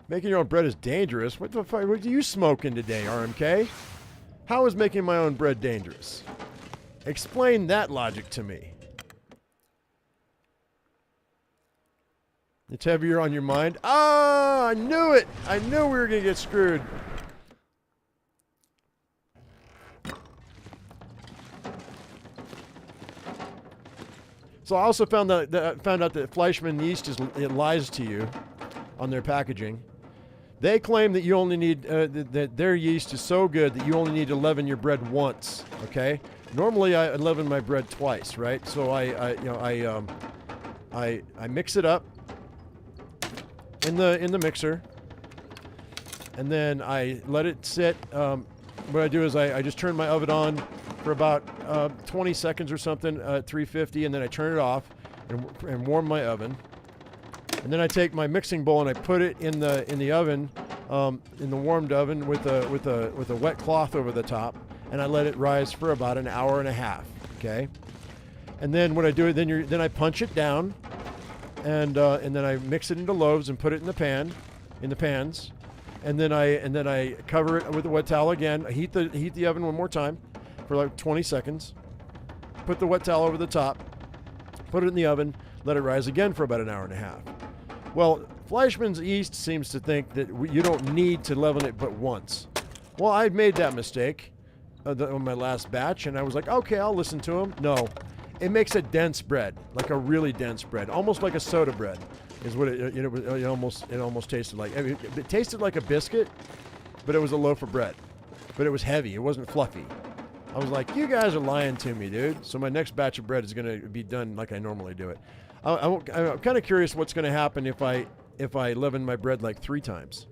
Making your own bread is dangerous. What the fuck? What are you smoking today, RMK? How is making my own bread dangerous? Explain that logic to me. It's heavier on your mind. Ah, I knew it. I knew we were going to get screwed. So I also found out that Fleischmann yeast it lies to you on their packaging. They claim that you only need that their yeast is so good that you only need to leaven your bread once. Okay. Normally I leaven my bread twice, right? So I mix it up in the mixer, and then I let it sit. What I do is I just turn my oven on for about 20 seconds or something at 350, and then I turn it off and warm my oven. And then I take my mixing bowl and I put it in the oven, in the warmed oven with a wet cloth over the top, and I let it rise for about an hour and a half. Okay. And then what I do, then I punch it down, and then I mix it into loaves and put it in the pans, and then I cover it with a wet towel again. I heat the oven one more time for like 20 seconds. Put the wet towel over the top, put it in the oven, let it rise again for about an hour and a half. Well, Fleischmann's yeast seems to think that you don't need to leaven it but once. Well, I made that mistake on my last batch, and I was like, okay, I'll listen to him. No, it makes a dense bread, like a really dense bread, almost like a soda bread, is what it almost tasted like. I mean, it tasted like a biscuit, but it was a loaf of bread. But it was heavy. It wasn't fluffy. I was like, you guys are lying to me, dude. So my next batch of bread is going to be done like I normally do it. I'm kind of curious what's going to happen if I leaven my bread like 3 times.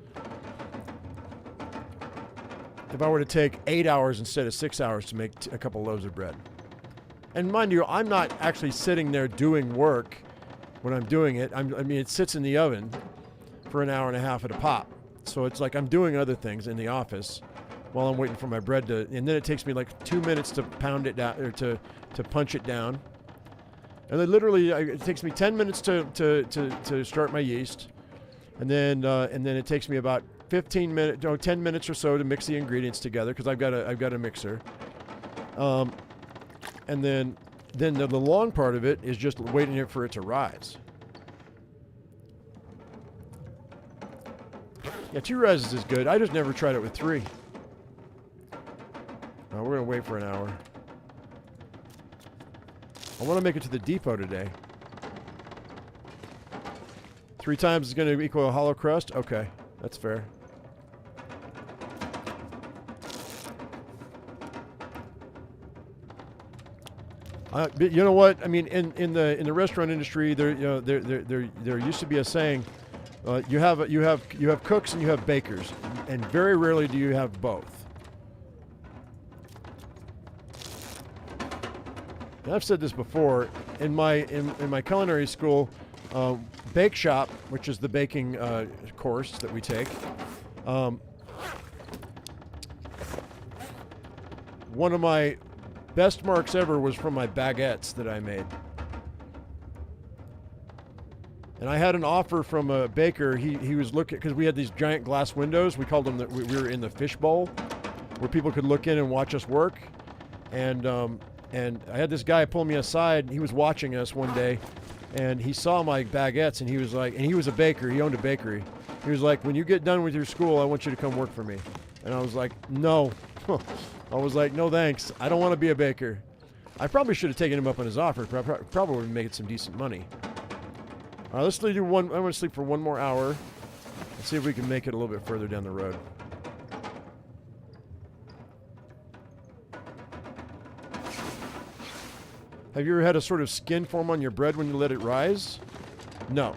If I were to take 8 hours instead of 6 hours to make a couple loaves of bread. And mind you, I'm not actually sitting there doing work when I'm doing it. I mean, it sits in the oven for an hour and a half at a pop. So it's like I'm doing other things in the office while I'm waiting for my bread to, and then it takes me like 2 minutes to pound it down, or to punch it down. And then literally, it takes me 10 minutes to start my yeast, and then it takes me about 10 minutes or so to mix the ingredients together, because I've got a mixer. And then the long part of it is just waiting for it to rise. Yeah, 2 rises is good. I just never tried it with 3. We're gonna wait for an hour. I want to make it to the depot today. 3 times is going to equal a hollow crust? Okay, that's fair. But you know what? I mean, in the restaurant industry, there used to be a saying: you have cooks and you have bakers, and very rarely do you have both. And I've said this before, in my culinary school, bake shop, which is the baking course that we take, one of my best marks ever was from my baguettes that I made. And I had an offer from a baker. He was looking, because we had these giant glass windows. We called them that we were in the fishbowl, where people could look in and watch us work. And I had this guy pull me aside. He was watching us one day, and he saw my baguettes, and he was like, and he was a baker. He owned a bakery. He was like, when you get done with your school, I want you to come work for me. And I was like, no. I was like, no thanks. I don't want to be a baker. I probably should have taken him up on his offer. Probably would have made some decent money. All right, let's do one. I'm going to sleep for 1 more hour. Let's see if we can make it a little bit further down the road. Have you ever had a sort of skin form on your bread when you let it rise? No.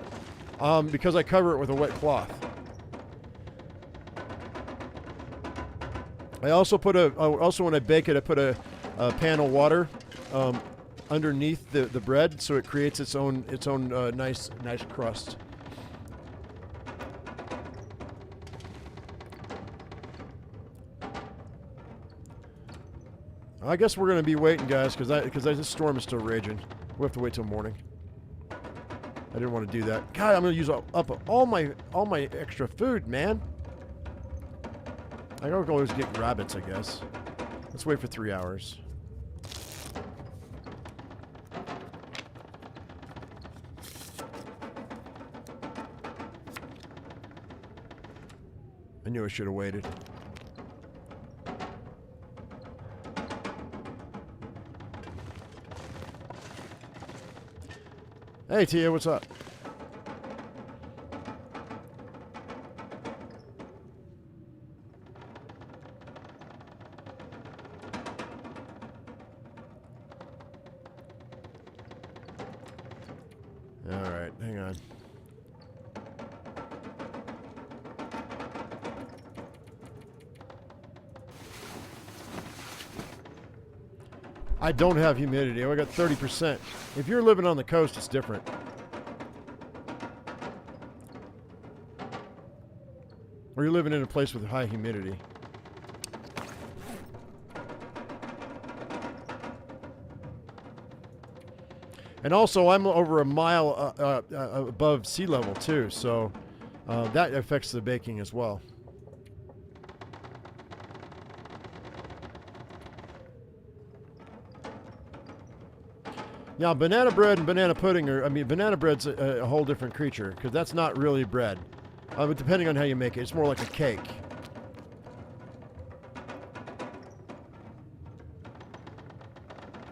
Because I cover it with a wet cloth. I also when I bake it, I put a pan of water underneath the bread, so it creates its own nice crust. I guess we're gonna be waiting, guys, because this storm is still raging. We have to wait till morning. I didn't want to do that. God, I'm gonna use up all my extra food, man. I can always get rabbits, I guess. Let's wait for 3 hours. I knew I should have waited. Hey, Tia, what's up? All right, hang on. I don't have humidity. I got 30%. If you're living on the coast, it's different. Or you're living in a place with high humidity. And also, I'm over a mile above sea level, too, so that affects the baking as well. Now, banana bread and banana pudding are, I mean, banana bread's a whole different creature, because that's not really bread. But depending on how you make it, it's more like a cake.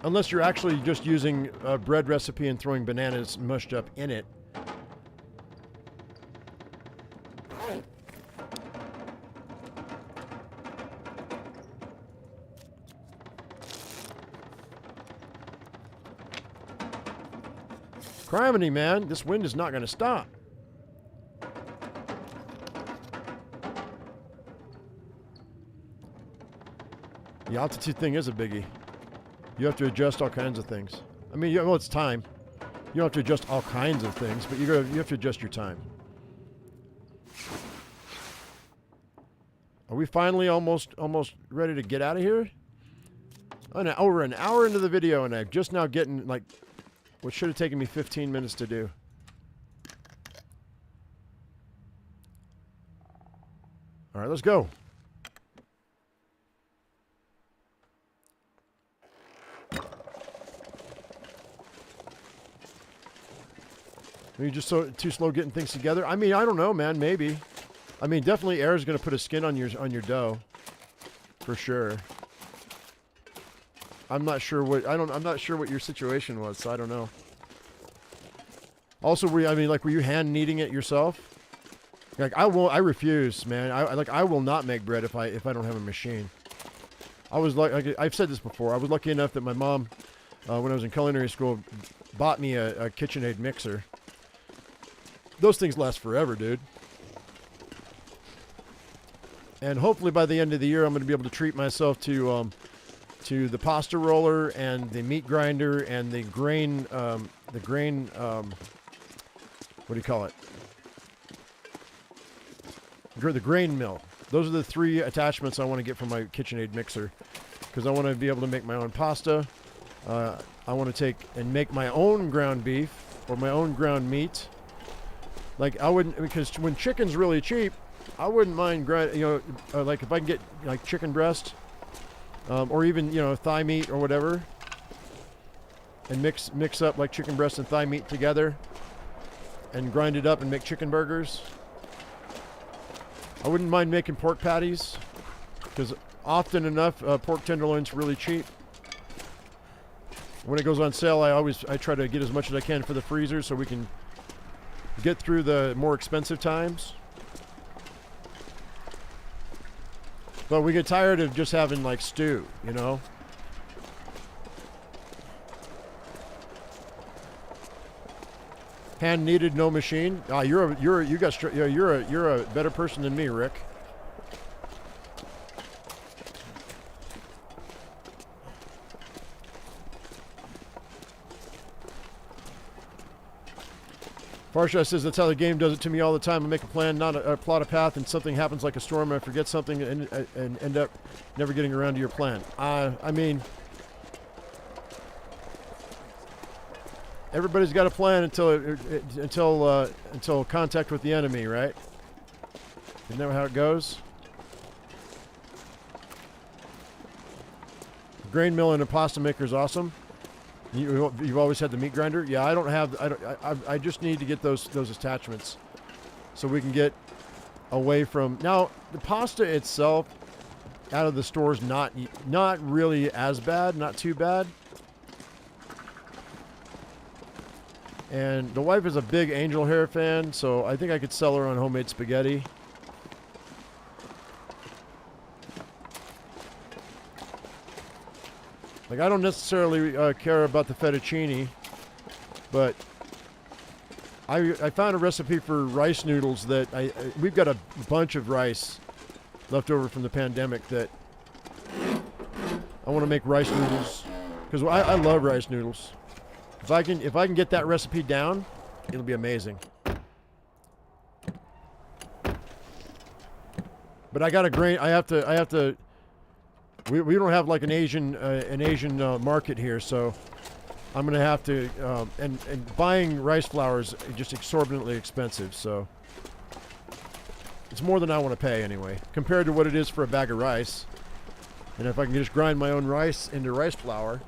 Unless you're actually just using a bread recipe and throwing bananas mushed up in it. Criminy, man, this wind is not going to stop. The altitude thing is a biggie. You have to adjust all kinds of things. I mean, well, it's time. You don't have to adjust all kinds of things, but you have to adjust your time. Are we finally almost ready to get out of here? Over an hour into the video, and I'm just now getting, like, what should have taken me 15 minutes to do. All right, let's go. Are you just too slow getting things together? I mean, I don't know, man. Maybe. I mean, definitely air is going to put a skin on your dough, for sure. I'm not sure what I'm not sure what your situation was, so I don't know. Also, were you hand kneading it yourself? Like, I refuse, man. I will not make bread if I don't have a machine. I was like I've said this before. I was lucky enough that my mom, when I was in culinary school, bought me a KitchenAid mixer. Those things last forever, dude. And hopefully by the end of the year, I'm going to be able to treat myself to the pasta roller and the meat grinder and the grain, what do you call it? The grain mill. Those are the 3 attachments I want to get from my KitchenAid mixer, because I want to be able to make my own pasta. I want to take and make my own ground beef or my own ground meat. Like, I wouldn't, because when chicken's really cheap, I wouldn't mind like if I can get like chicken breast, or even, thigh meat or whatever, and mix up like chicken breast and thigh meat together and grind it up and make chicken burgers. I wouldn't mind making pork patties, because often enough pork tenderloin's really cheap. When it goes on sale, I try to get as much as I can for the freezer so we can get through the more expensive times. But we get tired of just having like stew, Hand kneaded, no machine. You're a better person than me, Rick. Farsha says that's how the game does it to me all the time. I make a plan, not plot a path, and something happens like a storm. I forget something and end up never getting around to your plan. I mean, everybody's got a plan until contact with the enemy, right? Isn't that how it goes? The grain mill and a pasta maker is awesome. You've always had the meat grinder? Yeah, I don't have. I just need to get those attachments, so we can get away from. Now, the pasta itself, out of the store, is not really as bad, not too bad. And the wife is a big angel hair fan, so I think I could sell her on homemade spaghetti. Like, I don't necessarily care about the fettuccine, but I found a recipe for rice noodles that we've got a bunch of rice left over from the pandemic that I want to make rice noodles Because I love rice noodles. If I can get that recipe down, it'll be amazing. But I got a grain. I have to. We don't have like an Asian market here, so I'm gonna have to. And buying rice flour is just exorbitantly expensive. So it's more than I want to pay anyway, compared to what it is for a bag of rice. And if I can just grind my own rice into rice flour,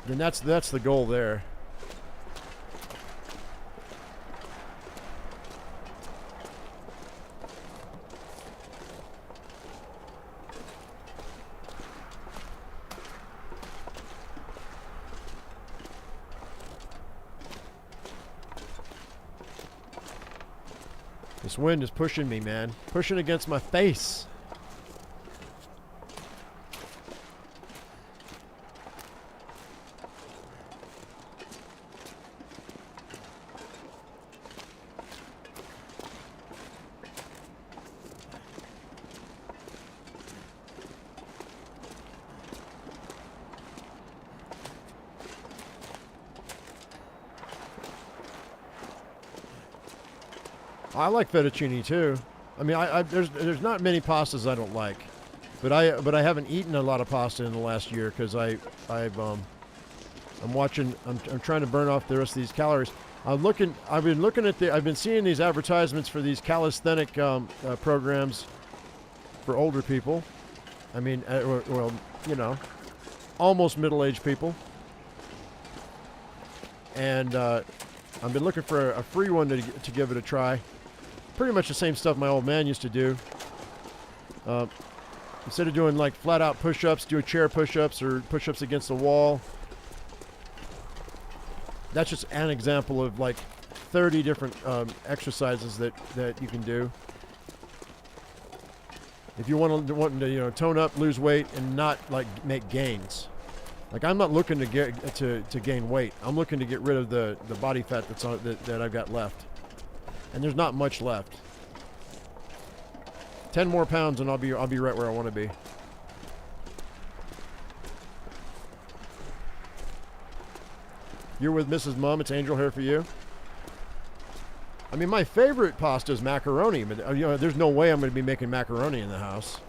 then that's the goal there. This wind is pushing me, man. Pushing against my face. I like fettuccine too. I mean, there's not many pastas I don't like, but I haven't eaten a lot of pasta in the last year because I'm trying to burn off the rest of these calories. I've been seeing these advertisements for these calisthenic programs for older people. I mean, well, you know, almost middle-aged people. And I've been looking for a free one to give it a try. Pretty much the same stuff my old man used to do. Instead of doing like flat-out push-ups, do chair push-ups or push-ups against the wall. That's just an example of like 30 different exercises that you can do. If you want to tone up, lose weight, and not like make gains. Like I'm not looking to get to gain weight. I'm looking to get rid of the body fat that's on that I've got left. And there's not much left. 10 more pounds and I'll be right where I want to be. You're with Mrs. Mom. It's Angel here for you. I mean, my favorite pasta is macaroni, but there's no way I'm going to be making macaroni in the house.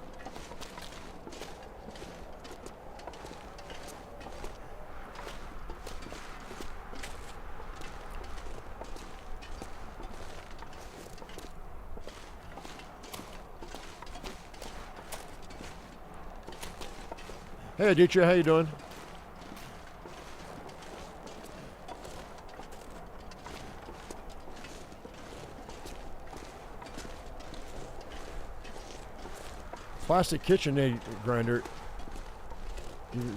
Hey, Aditya, how you doing? Plastic KitchenAid grinder.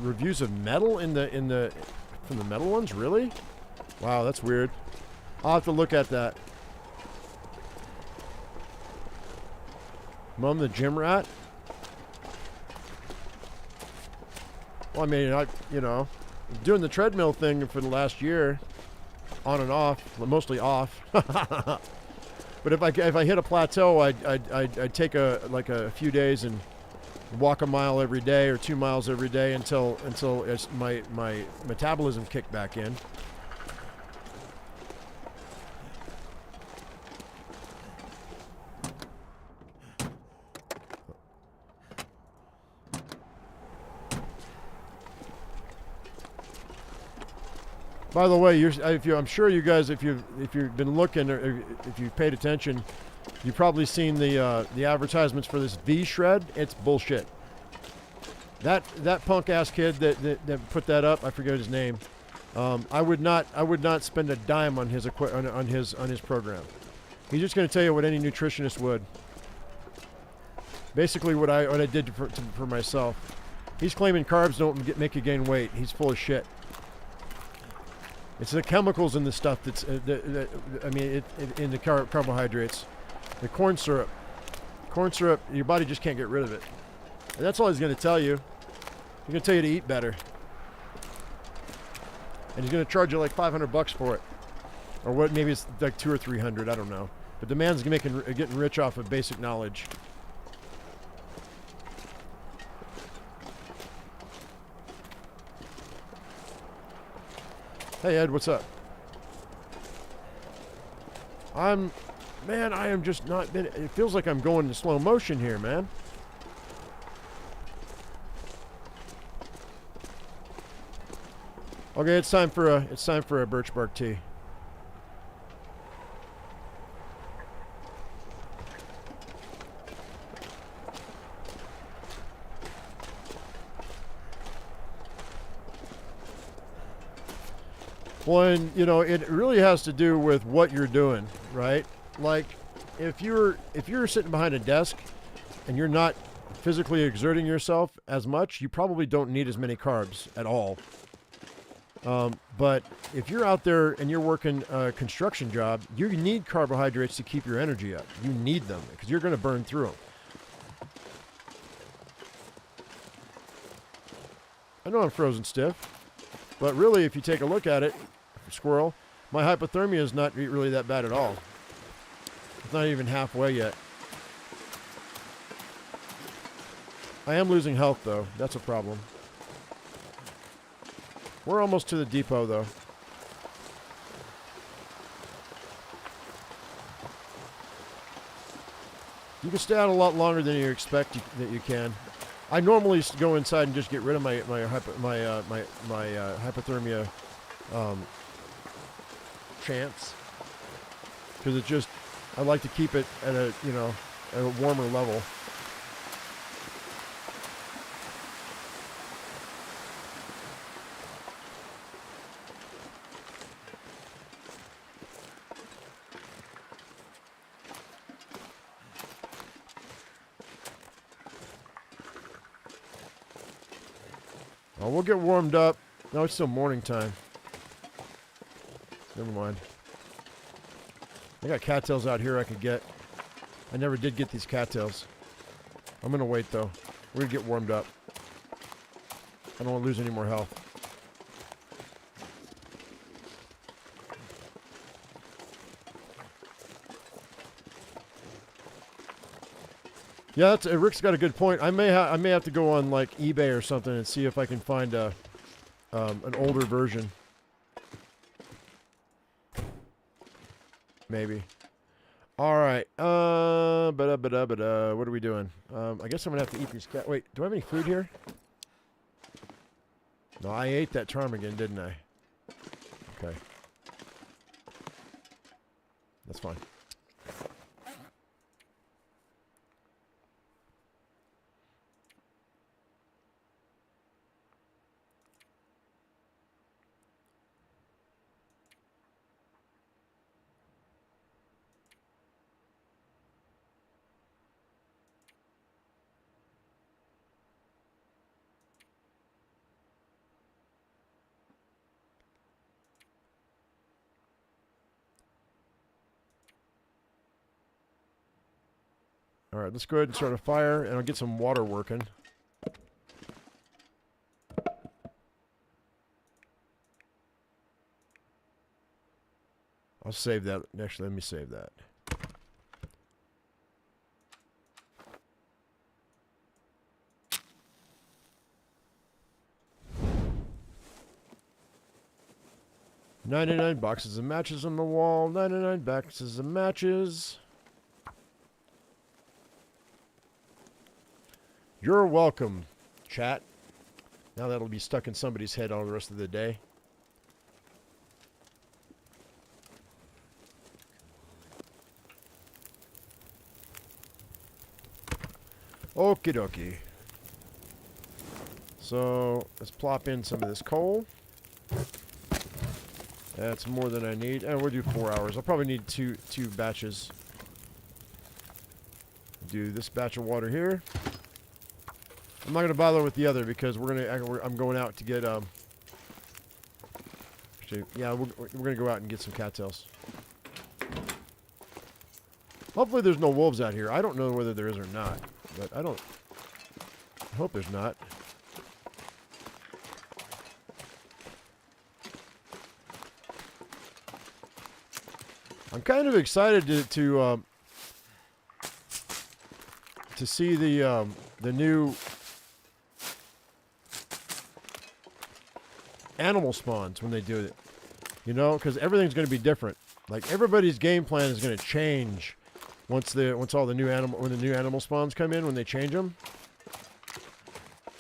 Reviews of metal from the metal ones, really? Wow, that's weird. I'll have to look at that. Mom, the gym rat. Well, I mean, doing the treadmill thing for the last year, on and off, mostly off. But if I hit a plateau, I'd take a few days and walk a mile every day or 2 miles every day until my metabolism kicked back in. By the way, I'm sure you guys, if you've been looking or if you've paid attention, you've probably seen the advertisements for this V-shred. It's bullshit. That punk ass kid that put that up, I forget his name. I would not spend a dime on his program. He's just going to tell you what any nutritionist would. Basically, what I did for myself. He's claiming carbs don't make you gain weight. He's full of shit. It's the chemicals in the stuff that's, in the carbohydrates. The corn syrup. Corn syrup, your body just can't get rid of it. And that's all he's going to tell you. He's going to tell you to eat better. And he's going to charge you like $500 for it. Or what? Maybe it's like $200 or $300, I don't know. But the man's getting rich off of basic knowledge. Hey, Ed, what's up? Man, I am just not been. It feels like I'm going in slow motion here, man. Okay, it's time for a birch bark tea. Well, and, you know, it really has to do with what you're doing, right? Like, if you're sitting behind a desk and you're not physically exerting yourself as much, you probably don't need as many carbs at all. But if you're out there and you're working a construction job, you need carbohydrates to keep your energy up. You need them because you're going to burn through them. I know I'm frozen stiff, but really, if you take a look at it, squirrel, my hypothermia is not really that bad at all. It's not even halfway yet. I am losing health, though. That's a problem. We're almost to the depot, though. You can stay out a lot longer than you expect that you can. I normally go inside and just get rid of my hypothermia chance, because it just, I like to keep it at a, you know, at a warmer level. Oh, we'll get warmed up. No, it's still morning time. Never mind. I got cattails out here I could get. I never did get these cattails. I'm going to wait, though. We're going to get warmed up. I don't want to lose any more health. Yeah, Rick's got a good point. I may have to go on like eBay or something and see if I can find an older version. Maybe. All right. What are we doing? I guess I'm gonna have to eat these cat. Wait, do I have any food here? No, I ate that ptarmigan, didn't I? Okay. That's fine. All right, let's go ahead and start a fire, and I'll get some water working. I'll save that. Actually, let me save that. $99 boxes of matches on the wall. 99 boxes of matches. You're welcome, chat. Now that'll be stuck in somebody's head all the rest of the day. Okie dokie. So let's plop in some of this coal. That's more than I need. And we'll do 4 hours. I'll probably need two batches. Do this batch of water here. I'm not going to bother with the other because I'm going out to get actually, yeah, we're going to go out and get some cattails. Hopefully there's no wolves out here. I don't know whether there is or not, but I hope there's not. I'm kind of excited to see the new animal spawns when they do it. You know, because everything's going to be different. Like everybody's game plan is going to change once all the new animal spawns come in, when they change them.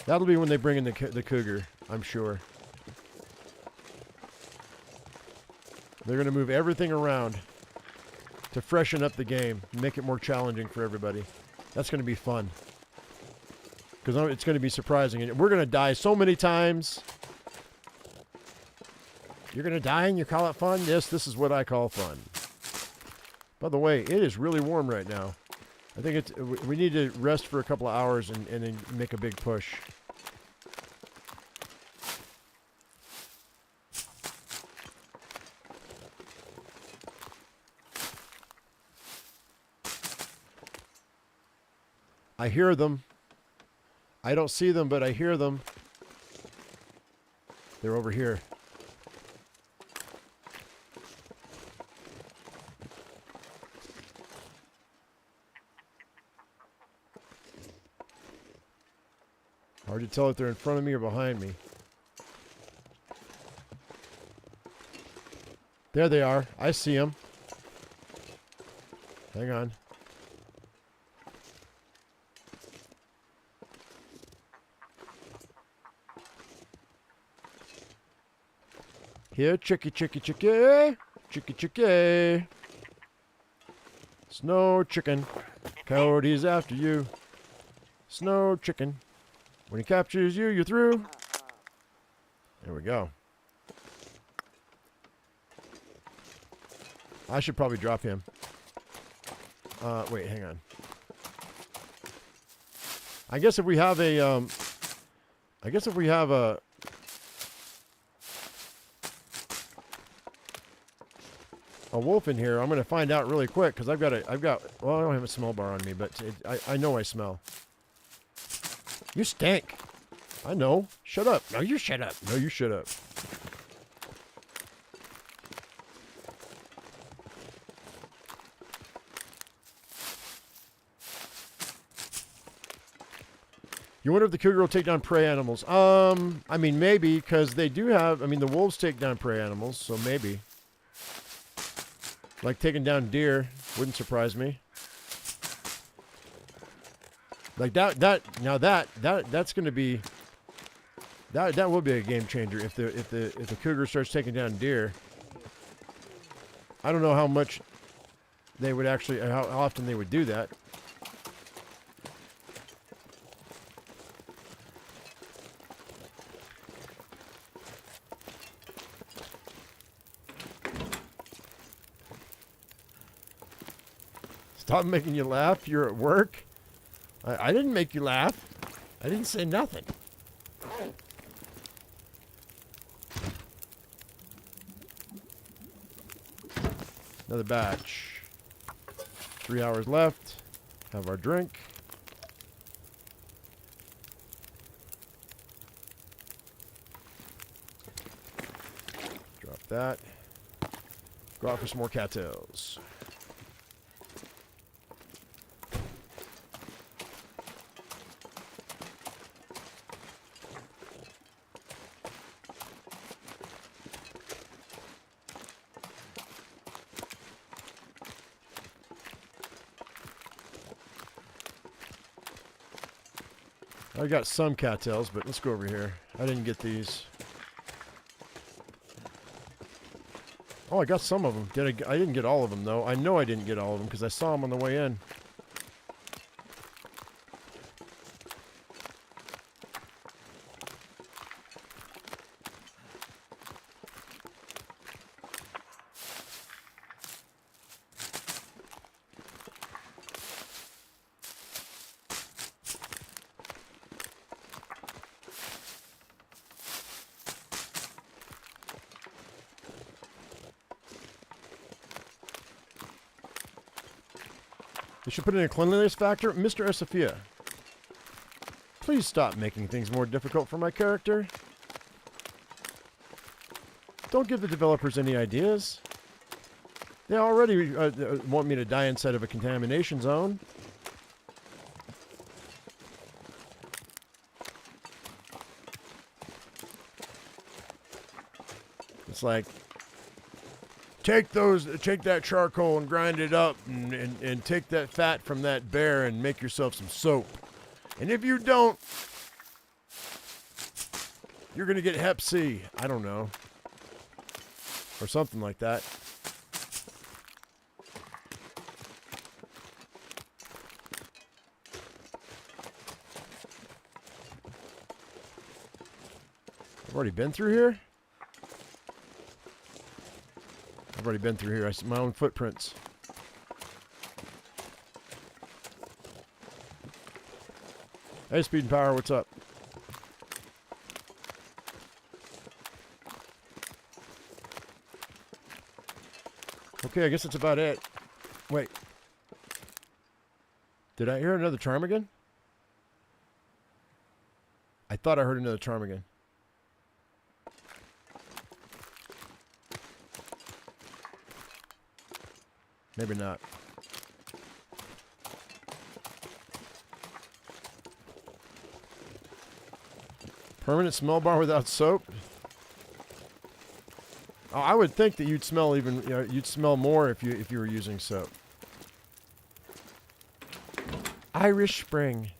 That'll be when they bring in the cougar, I'm sure. They're going to move everything around to freshen up the game, make it more challenging for everybody. That's going to be fun. Because it's going to be surprising. And we're going to die so many times. You're going to die and you call it fun? Yes, this is what I call fun. By the way, it is really warm right now. I think we need to rest for a couple of hours and then make a big push. I hear them. I don't see them, but I hear them. They're over here. Hard to tell if they're in front of me or behind me. There they are. I see them. Hang on. Here, chicky, chicky, chicky. Chicky, chicky. Snow chicken. Coyote's after you. Snow chicken. When he captures you, you're through. There we go. I should probably drop him. Wait, hang on. I guess if we have a, a wolf in here, I'm going to find out really quick, because well, I don't have a smell bar on me, but I know I smell. You stink. I know. Shut up. No, you shut up. No, you shut up. You wonder if the cougar will take down prey animals. I mean, maybe, because they do have, the wolves take down prey animals, so maybe. Like taking down deer. Wouldn't surprise me. Like that's going to be, that will be a game changer if the cougar starts taking down deer. I don't know how much they would actually, how often they would do that. Stop making you laugh. You're at work. I didn't make you laugh. I didn't say nothing. Another batch. 3 hours left. Have our drink. Drop that. Go out for some more cattails. I got some cattails, but let's go over here. I didn't get these. Oh, I got some of them. I didn't get all of them, though. I know I didn't get all of them because I saw them on the way in. They should put in a cleanliness factor. Mr. Esafia, please stop making things more difficult for my character. Don't give the developers any ideas. They already want me to die inside of a contamination zone. It's like, take that charcoal and grind it up and take that fat from that bear and make yourself some soap. And if you don't, you're going to get Hep C. I don't know. Or something like that. I've already been through here? I've already been through here. I see my own footprints. Hey, Speed and Power, what's up? Okay, I guess that's about it. Wait. Did I hear another ptarmigan? I thought I heard another ptarmigan. Maybe not. Permanent smell bar without soap? Oh, I would think that you'd smell even, you'd smell more if you were using soap. Irish Spring.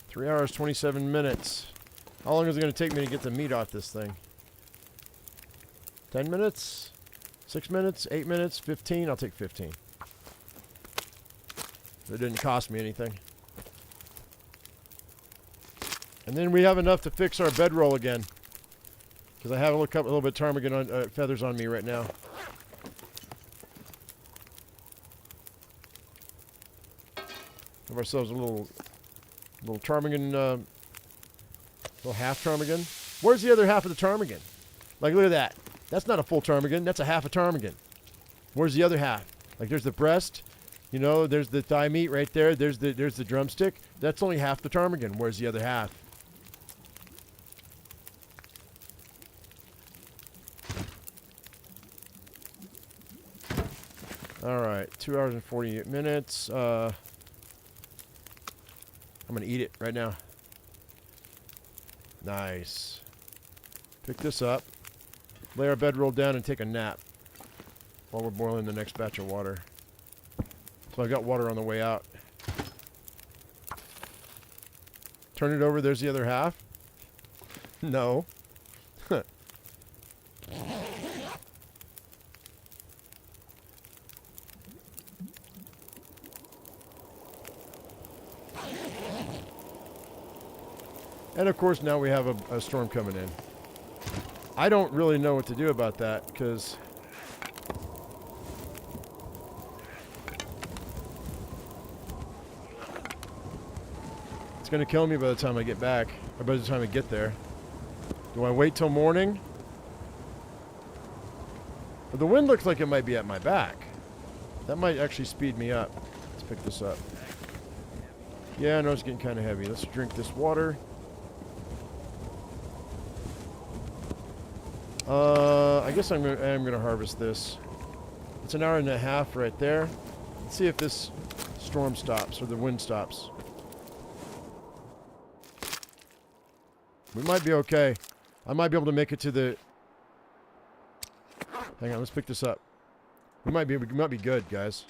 Three hours, 27 minutes. How long is it going to take me to get the meat off this thing? 10 minutes? 6 minutes? 8 minutes? 15? I'll take 15. It didn't cost me anything. And then we have enough to fix our bedroll again. Because I have a little bit of ptarmigan on, feathers on me right now. Have ourselves a little ptarmigan, little half ptarmigan. Where's the other half of the ptarmigan? Like, look at that. That's not a full ptarmigan. That's a half a ptarmigan. Where's the other half? Like, there's the breast. You know, there's the thigh meat right there. There's the drumstick. That's only half the ptarmigan. Where's the other half? All right, 2 hours and 48 minutes. I'm gonna eat it right now. Nice. Pick this up. Lay our bedroll down and take a nap while we're boiling the next batch of water. So I got water on the way out. Turn it over. There's the other half. No. And of course now we have a storm coming in. I don't really know what to do about that because it's going to kill me by the time I get back, or by the time I get there. Do I wait till morning? Well, the wind looks like it might be at my back. That might actually speed me up. Let's pick this up. Yeah, I know it's getting kind of heavy. Let's drink this water. I guess I'm gonna harvest this. It's an hour and a half right there. Let's see if this storm stops or the wind stops. We might be okay. I might be able to make it to the. Hang on, let's pick this up. We might be good, guys.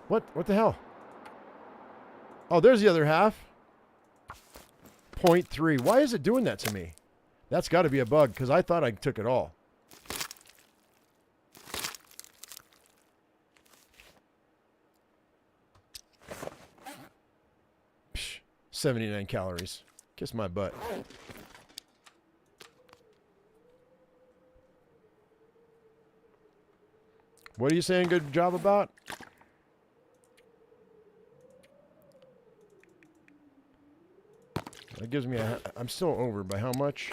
What the hell? Oh, there's the other half. 0.3. Why is it doing that to me? That's got to be a bug, because I thought I took it all. Psh, 79 calories. Kiss my butt. What are you saying good job about? That gives me a... I'm still over by how much?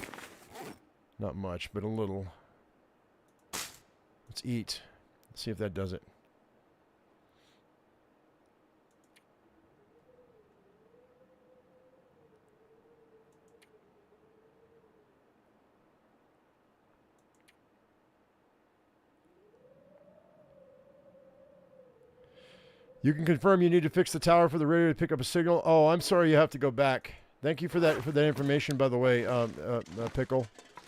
Not much, but a little. Let's eat. Let's see if that does it. You can confirm you need to fix the tower for the radio to pick up a signal. Oh, I'm sorry you have to go back. Thank you for that information, by the way, Pickle.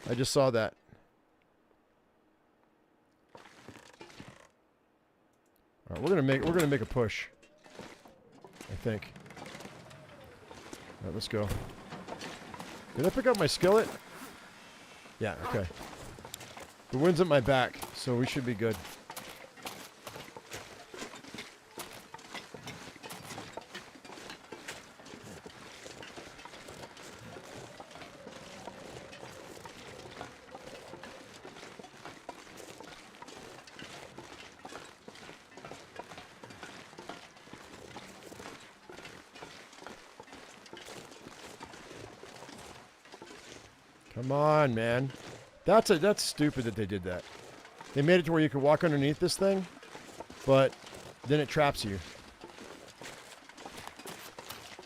I just saw that. All right, we're gonna make a push. I think. All right, let's go. Did I pick up my skillet? Yeah. Okay. The wind's at my back, so we should be good. Come on, man. That's stupid that they did that. They made it to where you could walk underneath this thing, but then it traps you.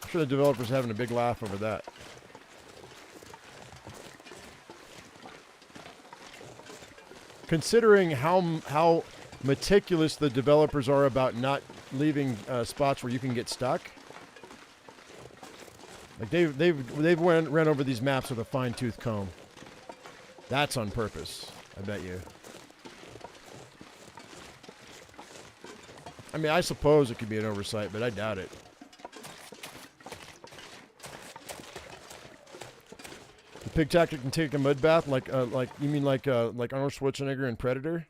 I'm sure the developer's having a big laugh over that. Considering how meticulous the developers are about not leaving spots where you can get stuck. Like they've ran over these maps with a fine-tooth comb. That's on purpose, I bet you. I mean, I suppose it could be an oversight, but I doubt it. The pig tactic can take a mud bath, like you mean like Arnold Schwarzenegger in Predator?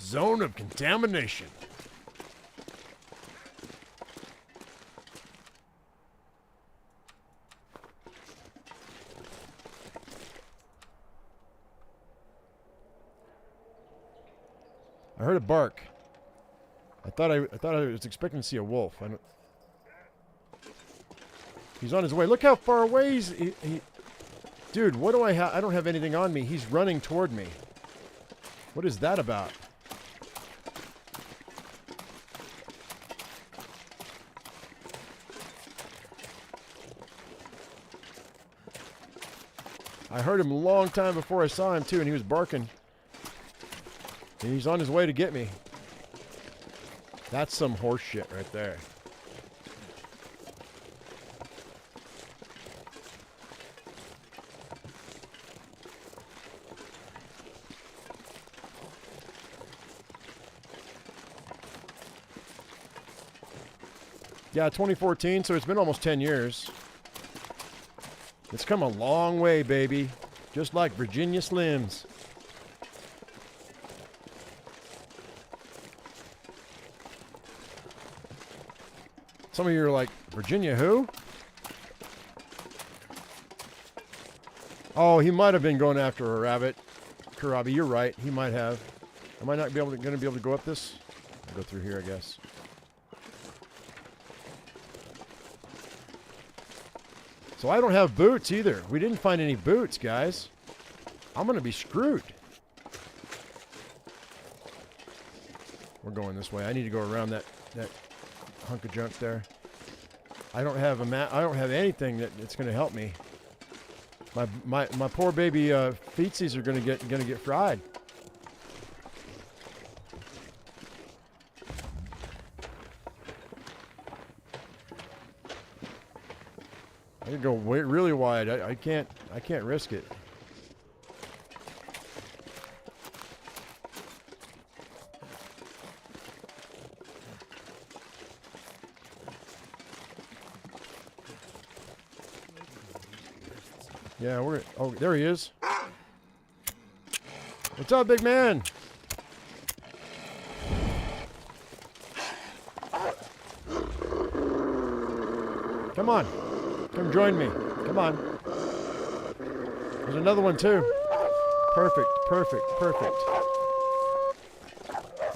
Zone of contamination. I heard a bark. I thought I was expecting to see a wolf. He's on his way. Look how far away he Dude, what do I have? I don't have anything on me. He's running toward me. What is that about? I heard him a long time before I saw him, too, and he was barking. And he's on his way to get me. That's some horse shit right there. Yeah, 2014, so it's been almost 10 years. It's come a long way, baby. Just like Virginia Slims. Some of you are like, Virginia who? Oh, he might have been going after a rabbit. Karabi, you're right. He might have. Am I not going to be able to go up this? I'll go through here, I guess. So I don't have boots either. We didn't find any boots, guys. I'm going to be screwed. We're going this way. I need to go around that hunk of junk there. I don't have a map. I don't have anything that's going to help me. My poor baby feetsies are going to get fried. I could go really wide. I can't risk it. Yeah, oh, there he is. What's up, big man? Come on. Come join me. Come on. There's another one, too. Perfect, perfect, perfect.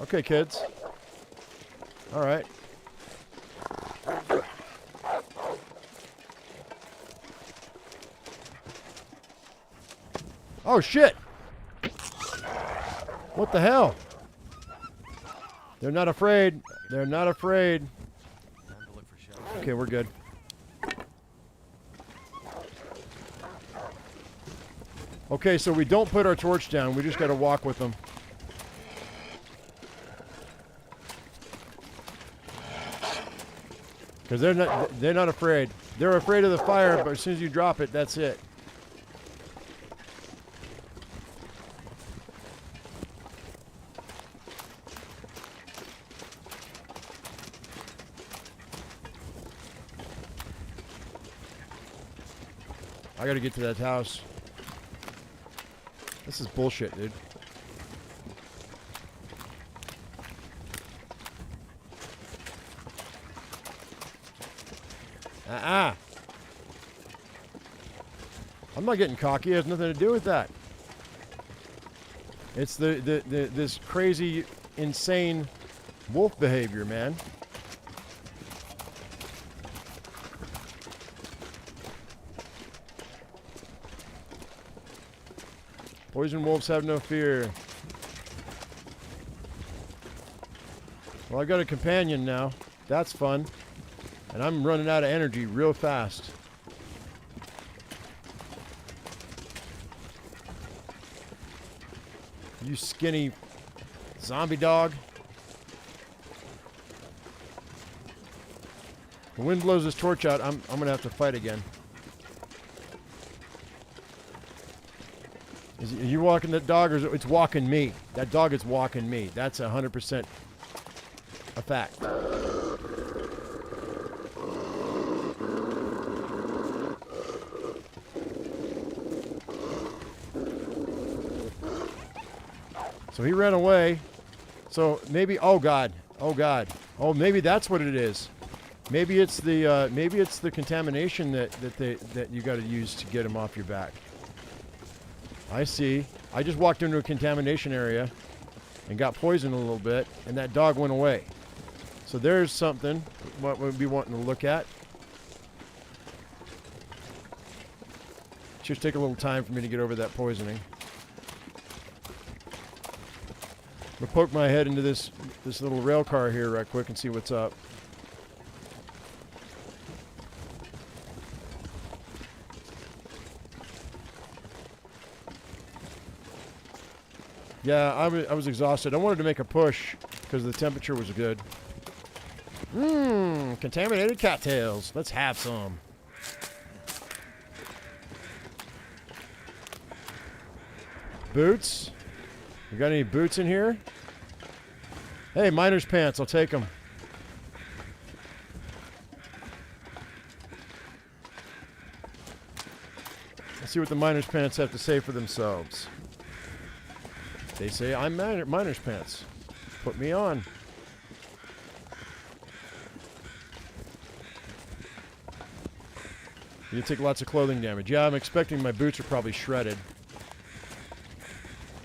Okay, kids. All right. Oh, shit. What the hell? They're not afraid. They're not afraid. Okay, we're good. Okay, so we don't put our torch down. We just got to walk with them. Because they're not afraid. They're afraid of the fire, but as soon as you drop it, that's it. I gotta get to that house. This is bullshit, dude. I'm not getting cocky. It has nothing to do with that. It's this crazy, insane wolf behavior, man. Poison wolves have no fear. Well, I got a companion now. That's fun. And I'm running out of energy real fast. You skinny zombie dog. The wind blows this torch out. I'm gonna have to fight again. Are you walking that dog, or is it's walking me? That dog is walking me. That's 100% a fact. So he ran away. So maybe, oh God, oh maybe that's what it is. Maybe it's the contamination that you got to use to get him off your back. I see. I just walked into a contamination area and got poisoned a little bit, and that dog went away. So there's something what we'll be wanting to look at. Just take a little time for me to get over that poisoning. I'm gonna poke my head into this little rail car here right quick and see what's up. Yeah, I was exhausted. I wanted to make a push because the temperature was good. Contaminated cattails. Let's have some. Boots? You got any boots in here? Hey, miner's pants. I'll take them. Let's see what the miner's pants have to say for themselves. They say, I'm miner's pants. Put me on. You take lots of clothing damage. Yeah, I'm expecting my boots are probably shredded.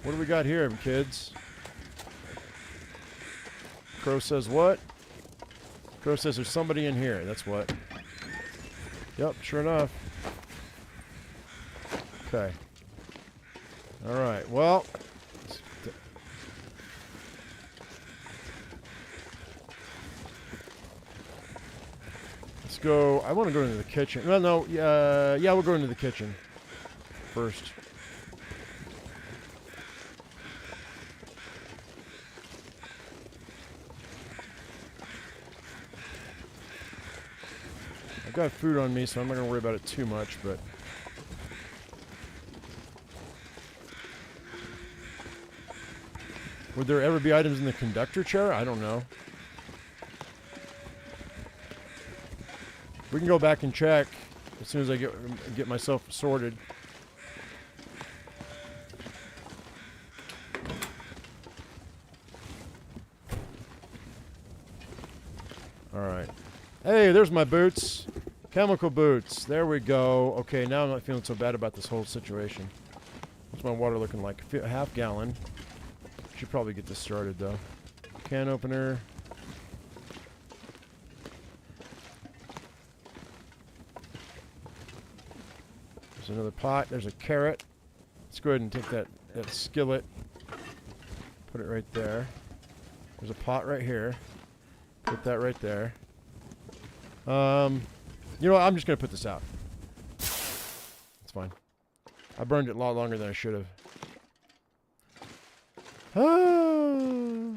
What do we got here, kids? Crow says what? Crow says there's somebody in here. That's what. Yep, sure enough. Okay. All right, well. Go. I want to go into the kitchen. Well, no. Yeah, we'll go into the kitchen first. I've got food on me, so I'm not going to worry about it too much, but... Would there ever be items in the conductor chair? I don't know. We can go back and check as soon as I get myself sorted. All right. Hey, there's my boots. Chemical boots. There we go. Okay, now I'm not feeling so bad about this whole situation. What's my water looking like? A half gallon. Should probably get this started, though. Can opener. There's another pot. There's a carrot. Let's go ahead and take that skillet. Put it right there. There's a pot right here. Put that right there. You know what? I'm just going to put this out. It's fine. I burned it a lot longer than I should have. Oh,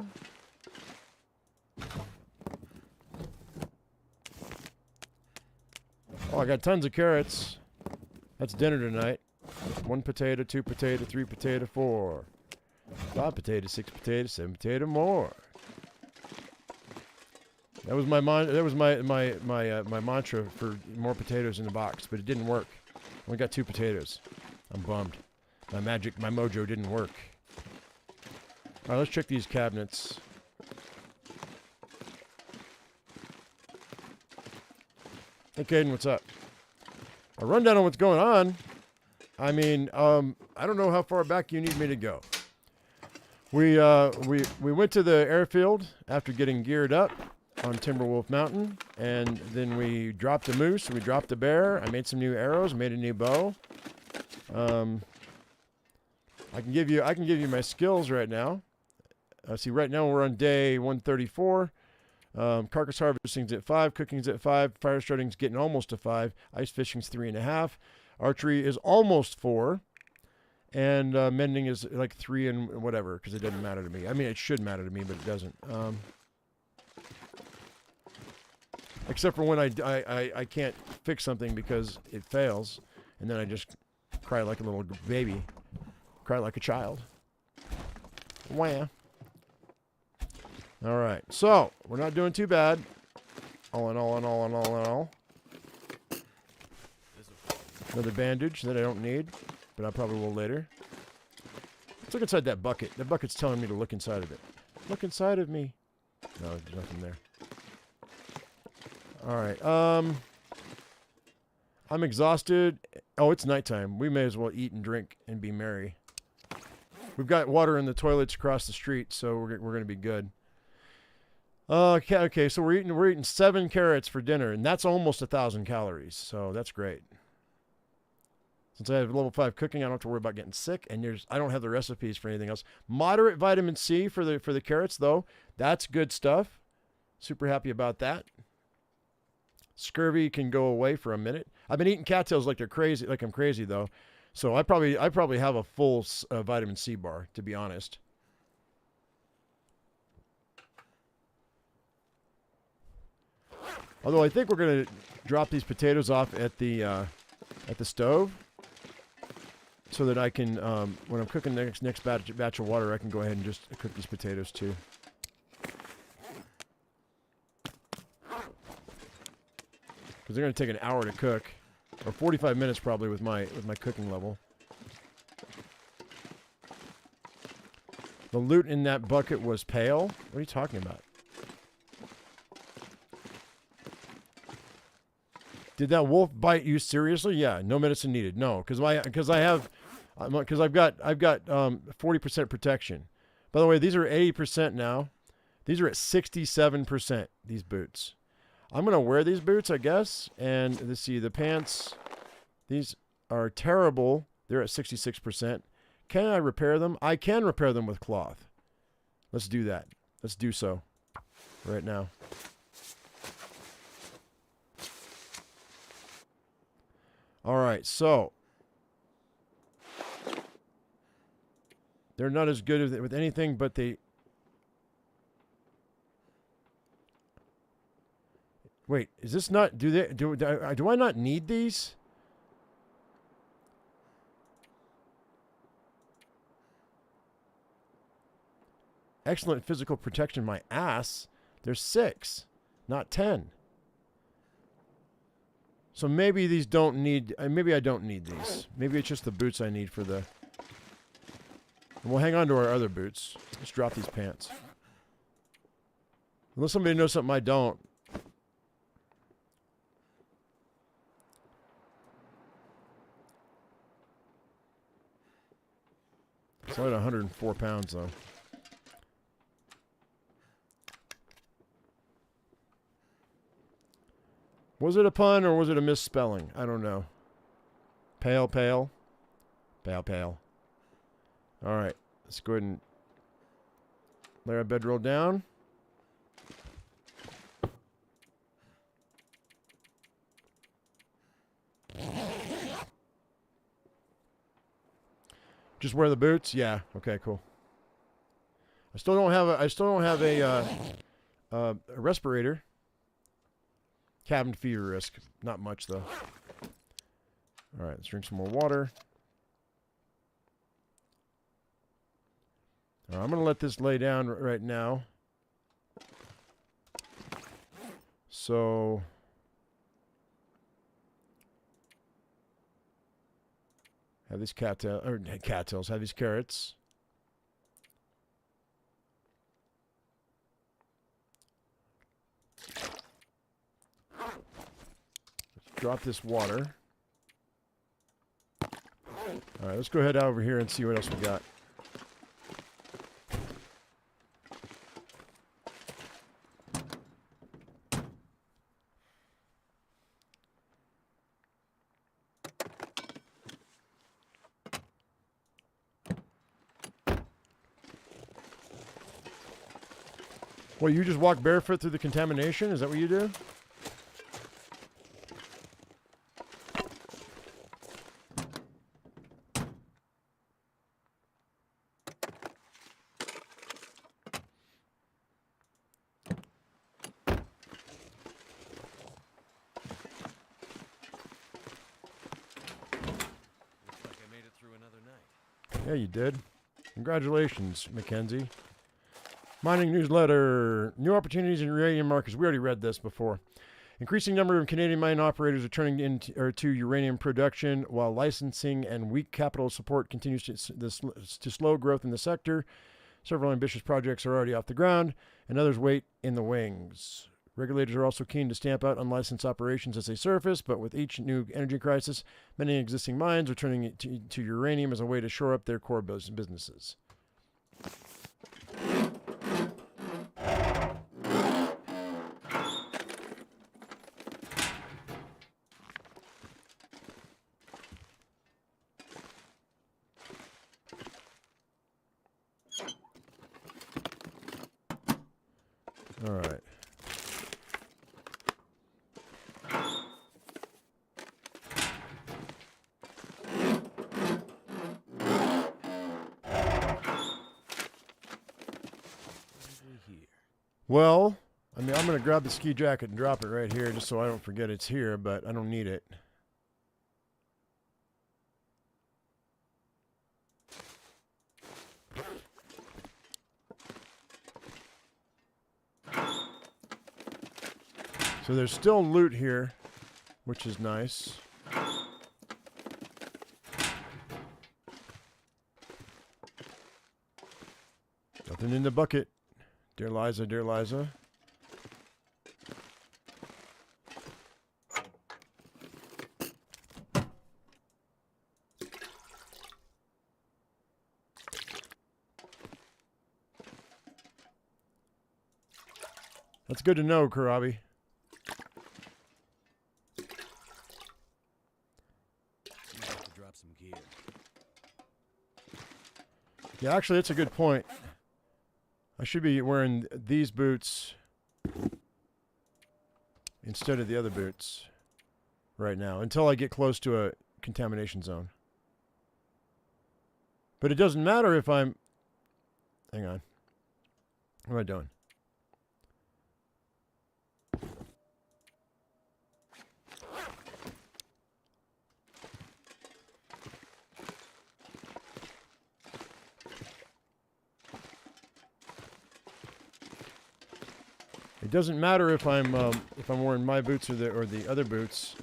I got tons of carrots. That's dinner tonight. 1 potato, 2 potato, 3 potato, 4. 5 potato, 6 potato, 7 potato more. That was my my mantra for more potatoes in the box, but it didn't work. Only got 2 potatoes. I'm bummed. My mojo didn't work. All right, let's check these cabinets. Hey, Caden, what's up? A rundown on what's going on. I mean, I don't know how far back you need me to go. We went to the airfield after getting geared up on Timberwolf Mountain, and then we dropped a moose, we dropped a bear. I made some new arrows, made a new bow. I can give you my skills right now. See, right now we're on day 134. Carcass harvesting's at 5, cooking's at 5, fire starting's getting almost to 5, ice fishing's 3.5, archery is almost 4, and mending is like 3 and whatever, because it doesn't matter to me. I mean, it should matter to me, but it doesn't. Except for when I can't fix something because it fails, and then I just cry like a little baby, cry like a child. Wham. All right, so we're not doing too bad. All in all. Another bandage that I don't need, but I probably will later. Let's look inside that bucket. That bucket's telling me to look inside of it. Look inside of me. No, there's nothing there. All right. I'm exhausted. Oh, it's nighttime. We may as well eat and drink and be merry. We've got water in the toilets across the street, so we're going to be good. Okay, so we're eating 7 carrots for dinner, and that's almost 1,000 calories, so that's great. Since I have level 5 cooking, I don't have to worry about getting sick, and I don't have the recipes for anything else. Moderate vitamin C for the carrots, though. That's good stuff. Super happy about that. Scurvy can go away for a minute. I've been eating cattails like I'm crazy though, so I probably have a full vitamin C bar, to be honest. Although I think we're gonna drop these potatoes off at the stove, so that I can when I'm cooking the next batch of water, I can go ahead and just cook these potatoes too. Because they're going to take an hour to cook, or 45 minutes probably with my cooking level. The loot in that bucket was pale. What are you talking about? Did that wolf bite you seriously? Yeah, no medicine needed. No, because I've got 40% protection. By the way, these are 80% now. These are at 67%. These boots. I'm going to wear these boots, I guess. And let's see, the pants, these are terrible. They're at 66%. Can I repair them? I can repair them with cloth. Let's do that. Let's do so right now. All right, so they're not as good with anything, but they... Wait, is this not... Do I not need these? Excellent physical protection, my ass. There's 6, not 10. So maybe these don't need... maybe I don't need these. Maybe it's just the boots I need for the... And we'll hang on to our other boots. Let's drop these pants. Unless somebody knows something I don't. It's only 104 pounds, though. Was it a pun or was it a misspelling? I don't know. Pale, pale. Pale, pale. All right. Let's go ahead and lay our bedroll down. Just wear the boots? Yeah. Okay, cool. I still don't have a respirator. Cabin fever risk. Not much though. All right, let's drink some more water. All right, I'm going to let this lay down right now. So have these cattails, have these carrots. Let's drop this water. All right, let's go ahead over here and see what else we got. Well, you just walk barefoot through the contamination? Is that what you do? Looks like I made it through another night. Yeah, you did. Congratulations, Mackenzie. Mining newsletter. New opportunities in uranium markets. We already read this before. Increasing number of Canadian mine operators are turning to uranium production, while licensing and weak capital support continues to slow growth in the sector. Several ambitious projects are already off the ground, and others wait in the wings. Regulators are also keen to stamp out unlicensed operations as they surface, but with each new energy crisis, many existing mines are turning to uranium as a way to shore up their core businesses. All right. Well, I mean, I'm going to grab the ski jacket and drop it right here just so I don't forget it's here, but I don't need it. So there's still loot here, which is nice. Nothing in the bucket. Dear Liza, dear Liza. That's good to know, Karabi. Some gear. Yeah, actually, that's a good point. I should be wearing these boots instead of the other boots right now until I get close to a contamination zone. But it doesn't matter if I'm... Hang on. What am I doing? It doesn't matter if I'm wearing my boots or the other boots,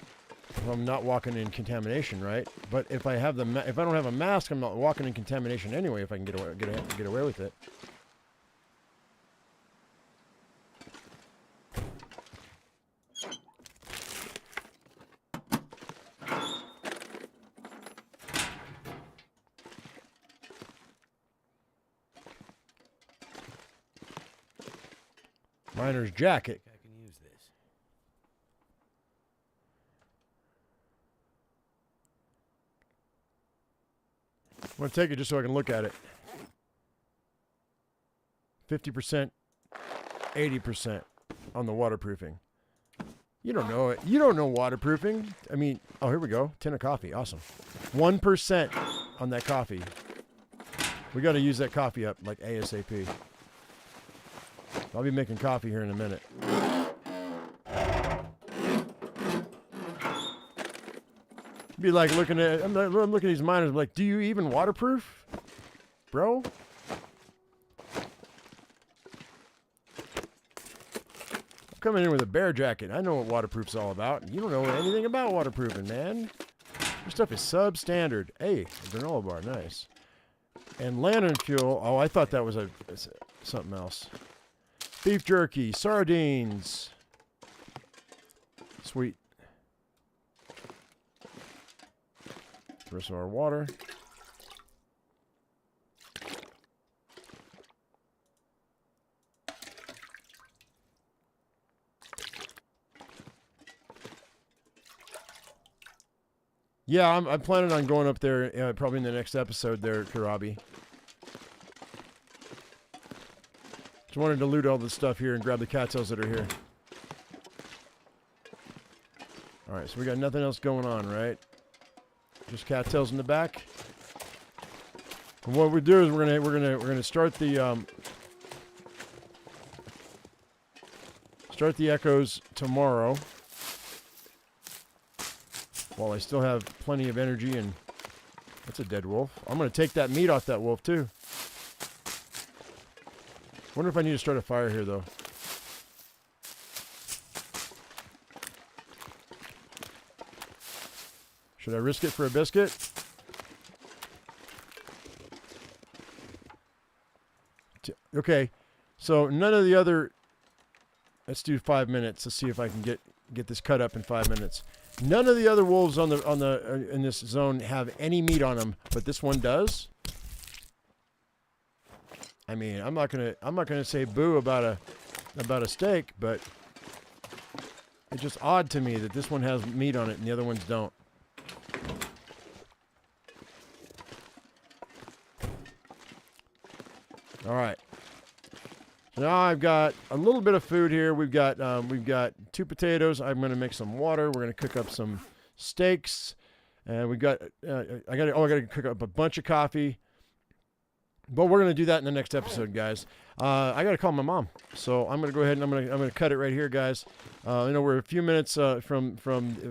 if I'm not walking in contamination, right? But if I have if I don't have a mask, I'm not walking in contamination anyway. If I can get away with it. Miner's jacket. I can use this. I'm going to take it just so I can look at it. 50%, 80% on the waterproofing. You don't know it. You don't know waterproofing. I mean, oh, here we go. Tin of coffee. Awesome. 1% on that coffee. We got to use that coffee up like ASAP. I'll be making coffee here in a minute. Be like looking at, I'm looking at these miners, I'm like, do you even waterproof, bro? I'm coming in with a bear jacket. I know what waterproof's all about. You don't know anything about waterproofing, man. Your stuff is substandard. Hey, a granola bar, nice. And lantern fuel. Oh, I thought that was something else. Beef jerky, sardines. Sweet. Rest of our water. Yeah, I'm planning on going up there probably in the next episode there, Karabi. Just wanted to loot all the stuff here and grab the cattails that are here. All right, so we got nothing else going on, right? Just cattails in the back. And what we do is we're gonna start the echoes tomorrow. While I still have plenty of energy, and that's a dead wolf. I'm gonna take that meat off that wolf too. Wonder if I need to start a fire here though. Should I risk it for a biscuit? Okay, so none of the other. Let's do 5 minutes. Let's see if I can get this cut up in 5 minutes. None of the other wolves on the in this zone have any meat on them, but this one does. I mean, I'm not gonna say boo about a steak, but it's just odd to me that this one has meat on it and the other ones don't. All right. So now I've got a little bit of food here. We've got 2 potatoes. I'm going to make some water. We're going to cook up some steaks, and we got I got to cook up a bunch of coffee. But we're going to do that in the next episode, guys. I got to call my mom, so I'm going to go ahead and I'm going to cut it right here, guys. I know we're a few minutes from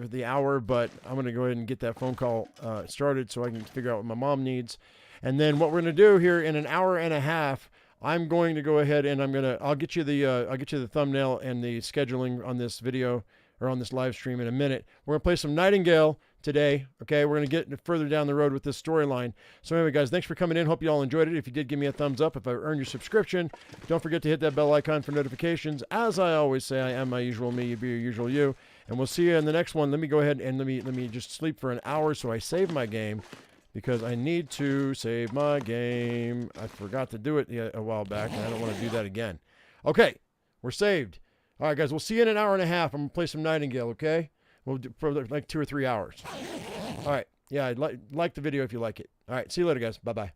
the hour, but I'm going to go ahead and get that phone call started so I can figure out what my mom needs, and then what we're going to do here in an hour and a half. I'm going to go ahead and I'll get you the thumbnail and the scheduling on this video or on this live stream in a minute. We're gonna play some Nightingale today. Okay, we're gonna get further down the road with this storyline. So anyway, guys, thanks for coming in. Hope you all enjoyed it. If you did, give me a thumbs up. If I earned your subscription, don't forget to hit that bell icon for notifications. As I always say, I am my usual me, you be your usual you, and we'll see you in the next one. Let me go ahead and let me just sleep for an hour so I save my game. Because I need to save my game. I forgot to do it a while back, and I don't want to do that again. Okay, we're saved. All right, guys, we'll see you in an hour and a half. I'm going to play some Nightingale, okay? We'll do for like 2 or 3 hours. All right, yeah, like the video if you like it. All right, see you later, guys. Bye-bye.